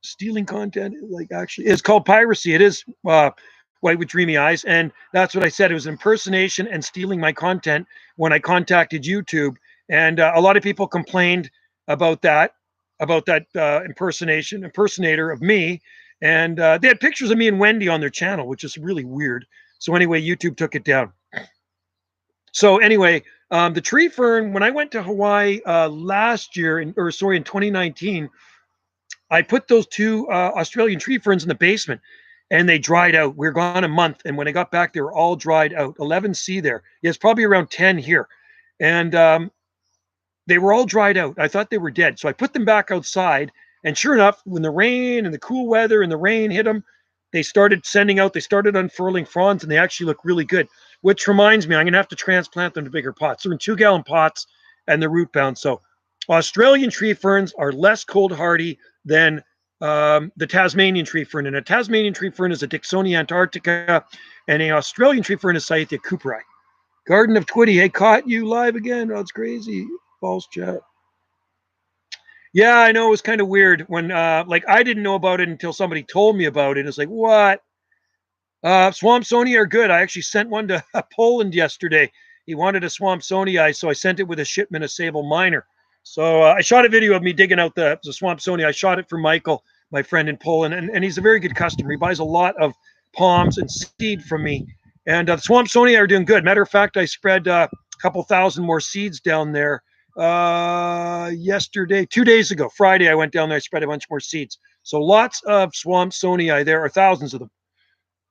S1: stealing content, like, actually, it's called piracy. It is White with Dreamy Eyes, and that's what I said. It was impersonation and stealing my content when I contacted YouTube, and a lot of people complained about that impersonator of me, And they had pictures of me and Wendy on their channel, which is really weird. So anyway, YouTube took it down. So anyway, the tree fern, when I went to Hawaii last year, in 2019, I put those two Australian tree ferns in the basement and they dried out. We were gone a month. And when I got back, they were all dried out. 11C there. Yeah, it's probably around 10 here. And they were all dried out. I thought they were dead. So I put them back outside. And sure enough, when the rain and the cool weather and the rain hit them, they started unfurling fronds and they actually look really good. Which reminds me, I'm going to have to transplant them to bigger pots. They're in 2-gallon pots and they're root bound. So Australian tree ferns are less cold hardy than the Tasmanian tree fern. And a Tasmanian tree fern is a Dicksonia antarctica, and an Australian tree fern is Cyathea cooperi. Garden of Twitty, hey, caught you live again. Oh, it's crazy. False chat. Yeah, I know it was kind of weird when, like, I didn't know about it until somebody told me about it. It's like, what? Swampsonia are good. I actually sent one to Poland yesterday. He wanted a Swampsonii, so I sent it with a shipment of Sable Minor. So I shot a video of me digging out the Swampsonia. I shot it for Michael, my friend in Poland, and he's a very good customer. He buys a lot of palms and seed from me. And the Swampsonia are doing good. Matter of fact, I spread a couple thousand more seeds down there yesterday, 2 days ago. Friday, I went down there, I spread a bunch more seeds. So lots of Swampsonii. There are thousands of them.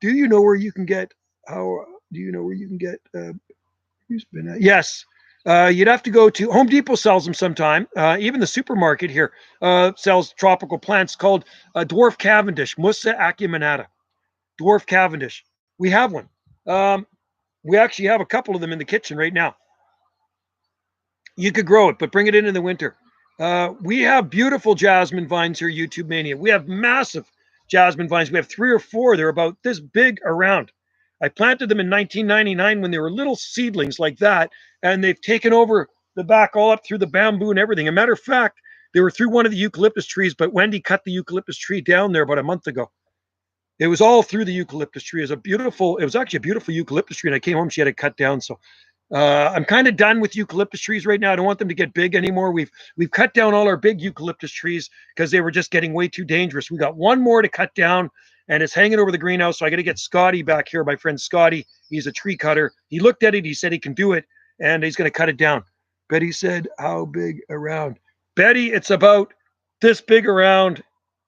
S1: Do you know where you can get yes. You'd have to go to Home Depot sells them sometime. Even the supermarket here sells tropical plants called dwarf Cavendish, Musa acuminata. Dwarf Cavendish. We have one. We actually have a couple of them in the kitchen right now. You could grow it, but bring it in the winter. We have beautiful jasmine vines here, YouTube Mania. We have massive jasmine vines. We have 3 or 4. They're about this big around. I planted them in 1999 when they were little seedlings like that, and they've taken over the back all up through the bamboo and everything. As a matter of fact, they were through one of the eucalyptus trees, but Wendy cut the eucalyptus tree down there about a month ago. It was all through the eucalyptus tree. It was actually a beautiful eucalyptus tree, and I came home, she had it cut down. So I'm kind of done with eucalyptus trees right now. I don't want them to get big anymore. We've cut down all our big eucalyptus trees because they were just getting way too dangerous. We got one more to cut down, and it's hanging over the greenhouse. So I got to get Scotty back here, my friend Scotty. He's a tree cutter. He looked at it. He said he can do it, and he's going to cut it down. Betty said, how big around? Betty, it's about this big around,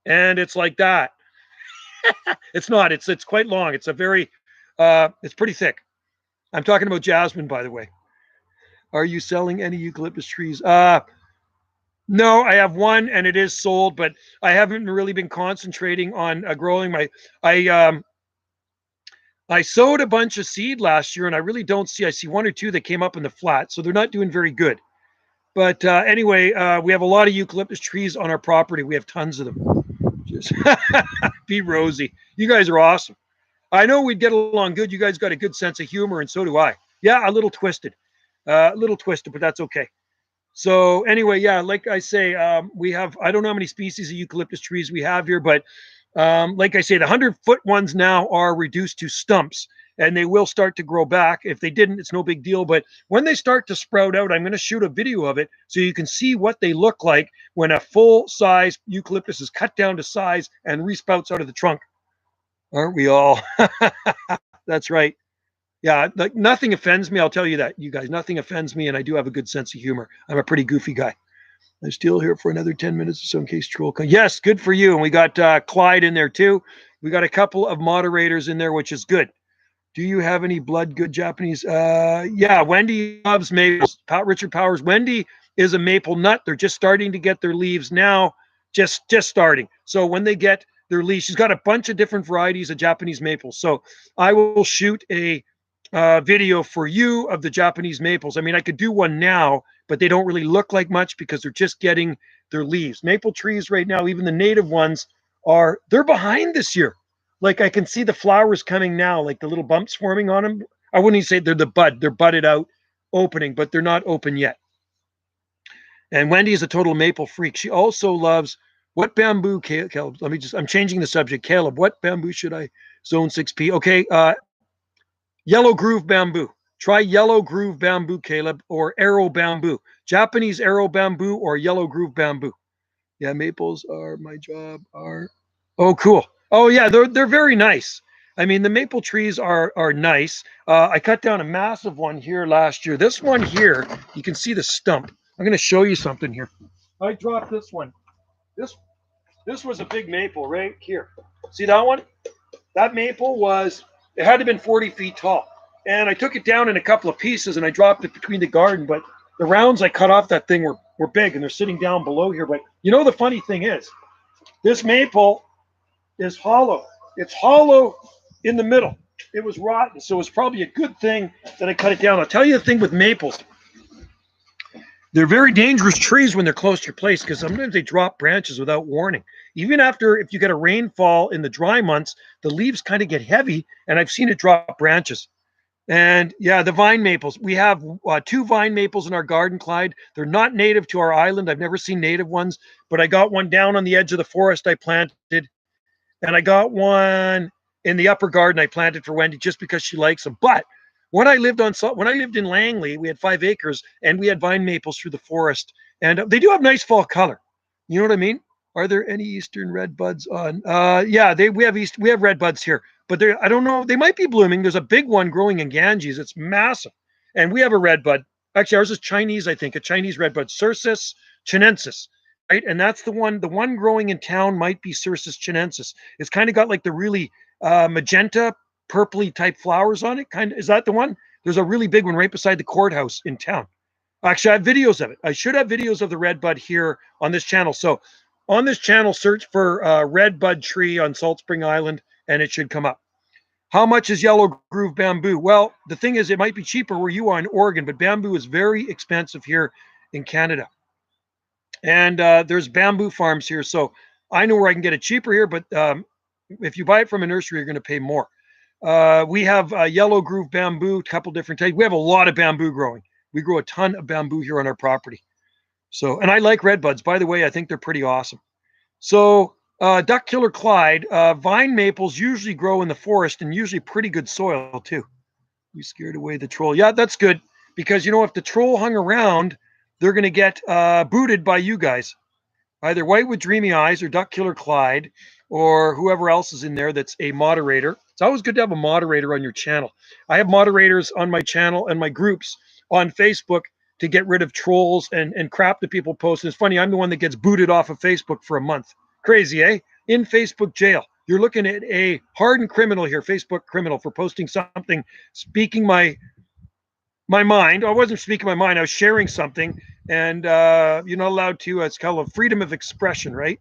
S1: and it's like that. It's not. It's quite long. It's it's pretty thick. I'm talking about jasmine, by the way. Are you selling any eucalyptus trees? No, I have one, and it is sold, but I haven't really been concentrating on growing my. I sowed a bunch of seed last year, and I really don't see. I see 1 or 2 that came up in the flat, so they're not doing very good. But anyway, we have a lot of eucalyptus trees on our property. We have tons of them. Just be Rosie. You guys are awesome. I know we'd get along good. You guys got a good sense of humor, and so do I. Yeah, a little twisted, but that's okay. So anyway, yeah, like I say, we have, I don't know how many species of eucalyptus trees we have here, but like I say, the 100-foot ones now are reduced to stumps, and they will start to grow back. If they didn't, it's no big deal. But when they start to sprout out, I'm going to shoot a video of it so you can see what they look like when a full-size eucalyptus is cut down to size and resprouts out of the trunk. Aren't we all? That's right. Yeah, like nothing offends me. I'll tell you that, you guys. Nothing offends me, and I do have a good sense of humor. I'm a pretty goofy guy. I'm still here for another 10 minutes or so in case troll comes. Yes, good for you. And we got Clyde in there too. We got a couple of moderators in there, which is good. Do you have any blood good Japanese? Yeah, Wendy loves maples. Richard Powers. Wendy is a maple nut. They're just starting to get their leaves now. Just starting. So when they get their leaves, she's got a bunch of different varieties of Japanese maples. So I will shoot a video for you of the Japanese maples. I mean, I could do one now, but they don't really look like much because they're just getting their leaves. Maple trees right now, even the native ones, they're behind this year. Like I can see the flowers coming now, like the little bumps forming on them. I wouldn't even say they're the bud. They're budded out, opening, but they're not open yet. And Wendy is a total maple freak. She also loves what bamboo, Caleb? I'm changing the subject. Caleb, what bamboo should I zone 6P? Okay, yellow groove bamboo. Try yellow groove bamboo, Caleb, or arrow bamboo. Japanese arrow bamboo or yellow groove bamboo. Yeah, maples are my job. Oh, cool. Oh yeah, they're very nice. I mean, the maple trees are nice. I cut down a massive one here last year. This one here, you can see the stump. I'm going to show you something here. I dropped this one. This this was a big maple right here. See that one? That maple was, it had to have been 40 feet tall. And I took it down in a couple of pieces and I dropped it between the garden. But the rounds I cut off that thing were big and they're sitting down below here. But you know, the funny thing is, this maple is hollow. It's hollow in the middle. It was rotten. So it's probably a good thing that I cut it down. I'll tell you the thing with maples. They're very dangerous trees when they're close to your place because sometimes they drop branches without warning. Even after, if you get a rainfall in the dry months, the leaves kind of get heavy, and I've seen it drop branches. And yeah, the vine maples. We have two vine maples in our garden, Clyde. They're not native to our island. I've never seen native ones, but I got one down on the edge of the forest I planted, and I got one in the upper garden I planted for Wendy just because she likes them. But when I lived in Langley, we had 5 acres and we had vine maples through the forest, and they do have nice fall color. You know what I mean? Are there any eastern red buds on? Yeah, we have red buds here, but they I don't know. They might be blooming. There's a big one growing in Ganges. It's massive, and we have a red bud. Actually, ours is Chinese. I think a Chinese red bud, Cercis chinensis, right? And that's the one. The one growing in town might be Cercis chinensis. It's kind of got like the really magenta, purpley type flowers on it. Kind of, is that the one? There's a really big one right beside the courthouse in town. Actually, I have videos of it. I should have videos of the red bud here on this channel. So on this channel, search for red bud tree on Salt Spring Island, and it should come up. How much is yellow groove bamboo? Well, the thing is, it might be cheaper where you are in Oregon, but bamboo is very expensive here in Canada. And there's bamboo farms here, so I know where I can get it cheaper here. But if you buy it from a nursery, you're going to pay more. We have yellow groove bamboo, a couple different types. We have a lot of bamboo growing. We grow a ton of bamboo here on our property. So, and I like red buds. By the way, I think they're pretty awesome. So, Duck Killer Clyde, vine maples usually grow in the forest and usually pretty good soil too. We scared away the troll. Yeah, that's good because you know if the troll hung around, they're going to get booted by you guys. Either White with Dreamy Eyes or Duck Killer Clyde or whoever else is in there that's a moderator. It's always good to have a moderator on your channel. I have moderators on my channel and my groups on Facebook to get rid of trolls and crap that people post. And it's funny, I'm the one that gets booted off of Facebook for a month. Crazy, eh? In Facebook jail. You're looking at a hardened criminal here, Facebook criminal, for posting something, speaking my mind. I wasn't speaking my mind. I was sharing something, and you're not allowed to. It's called freedom of expression, right?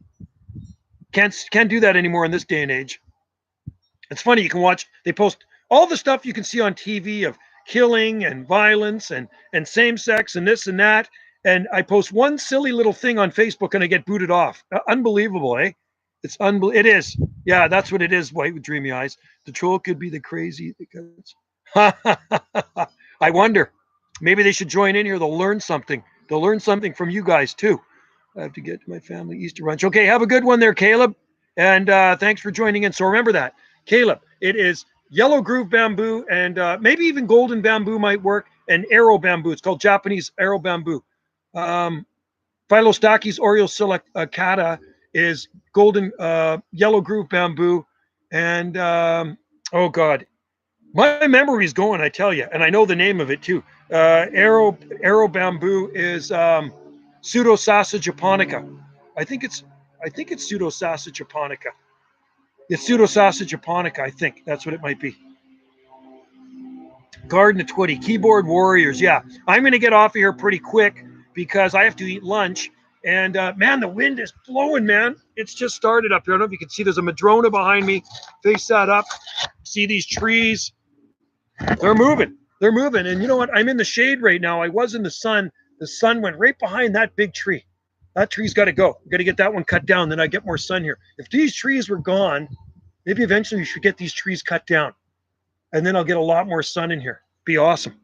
S1: Can't do that anymore in this day and age. It's funny. You can watch. They post all the stuff you can see on TV of killing and violence and same sex and this and that. And I post one silly little thing on Facebook and I get booted off. Unbelievable, eh? It's unbelievable. It is. Yeah, that's what it is. White with Dreamy Eyes. The troll could be the crazy because. I wonder. Maybe they should join in here. They'll learn something. They'll learn something from you guys too. I have to get to my family Easter brunch. Okay, have a good one there, Caleb. And thanks for joining in. So remember that, Caleb, it is yellow groove bamboo and maybe even golden bamboo might work and arrow bamboo. It's called Japanese arrow bamboo. Philostachys aureosilicata is golden yellow groove bamboo. And oh God, my memory is going, I tell you, and I know the name of it too. Arrow bamboo is Pseudosassa japonica. I think it's Pseudosassa japonica. It's Pseudosassa japonica. I think that's what it might be. Garden of Twitty, keyboard warriors. Yeah, I'm going to get off of here pretty quick because I have to eat lunch. And man, the wind is blowing, man. It's just started up here. I don't know if you can see. There's a madrona behind me. Face that up. See these trees? They're moving. They're moving. And you know what? I'm in the shade right now. I was in the sun. The sun went right behind that big tree. That tree's got to go. Got to get that one cut down. Then I get more sun here. If these trees were gone, maybe eventually we should get these trees cut down. And then I'll get a lot more sun in here. Be awesome.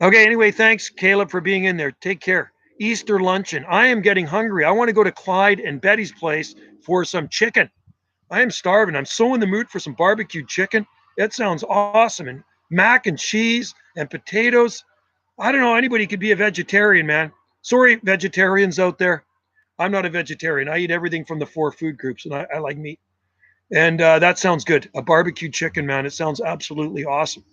S1: Okay, anyway, thanks, Caleb, for being in there. Take care. Easter luncheon. I am getting hungry. I want to go to Clyde and Betty's place for some chicken. I am starving. I'm so in the mood for some barbecued chicken. That sounds awesome. And mac and cheese and potatoes. I don't know. Anybody could be a vegetarian, man. Sorry, vegetarians out there. I'm not a vegetarian. I eat everything from the 4 food groups, and I like meat. And that sounds good. A barbecue chicken, man. It sounds absolutely awesome.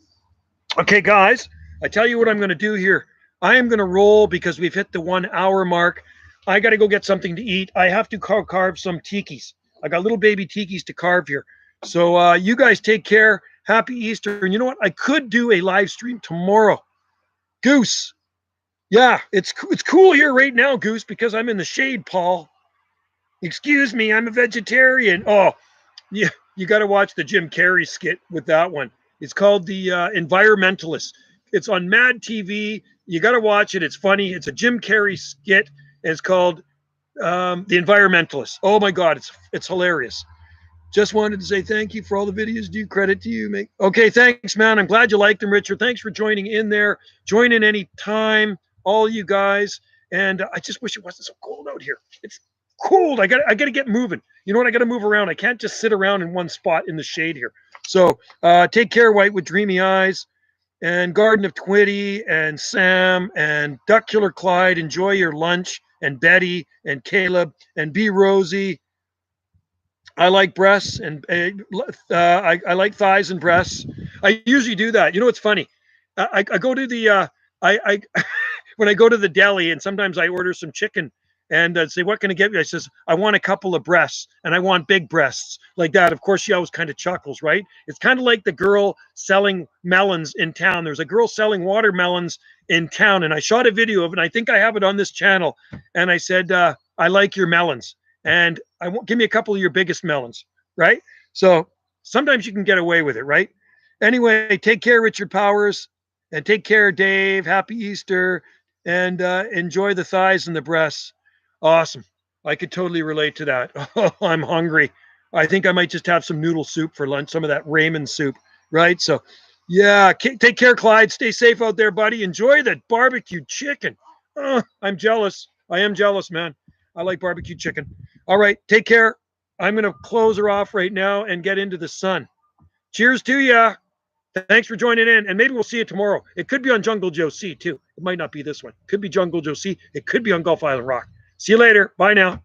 S1: Okay, guys, I tell you what I'm going to do here. I am going to roll because we've hit the 1 hour mark. I got to go get something to eat. I have to carve some tikis. I got little baby tikis to carve here. So you guys take care. Happy Easter. And you know what? I could do a live stream tomorrow. Goose. Yeah, it's cool here right now, Goose, because I'm in the shade, Paul. Excuse me, I'm a vegetarian. Oh, yeah, you got to watch the Jim Carrey skit with that one. It's called The Environmentalist. It's on Mad TV. You got to watch it. It's funny. It's a Jim Carrey skit. And it's called The Environmentalist. Oh my God, it's hilarious. Just wanted to say thank you for all the videos. Due credit to you, mate. Okay, thanks, man. I'm glad you liked them, Richard. Thanks for joining in there. Join in any time, all you guys. And I just wish it wasn't so cold out here. It's cold. I got to get moving. You know what? I got to move around. I can't just sit around in one spot in the shade here. So take care, White with Dreamy Eyes, and Garden of Twitty, and Sam, and Duck Killer Clyde. Enjoy your lunch, and Betty, and Caleb, and B Rosie. I like breasts and I like thighs and breasts. I usually do that. You know what's funny? I go to the I when I go to the deli and sometimes I order some chicken and say, what can I get you? I says, I want a couple of breasts and I want big breasts like that. Of course, she always kind of chuckles, right? It's kind of like the girl selling melons in town. There's a girl selling watermelons in town and I shot a video of it. And I think I have it on this channel. And I said, I like your melons. And I want give me a couple of your biggest melons, right? So sometimes you can get away with it, right? Anyway, take care, Richard Powers, and take care, Dave. Happy Easter, and enjoy the thighs and the breasts. Awesome. I could totally relate to that. Oh, I'm hungry. I think I might just have some noodle soup for lunch, some of that ramen soup, right? So, yeah, take care, Clyde. Stay safe out there, buddy. Enjoy that barbecued chicken. I'm jealous. I am jealous, man. I like barbecue chicken. All right, take care. I'm going to close her off right now and get into the sun. Cheers to ya. Thanks for joining in, and maybe we'll see you tomorrow. It could be on Jungle Joe C too. It might not be this one. It could be Jungle Joe C. It could be on Gulf Island Rock. See you later. Bye now.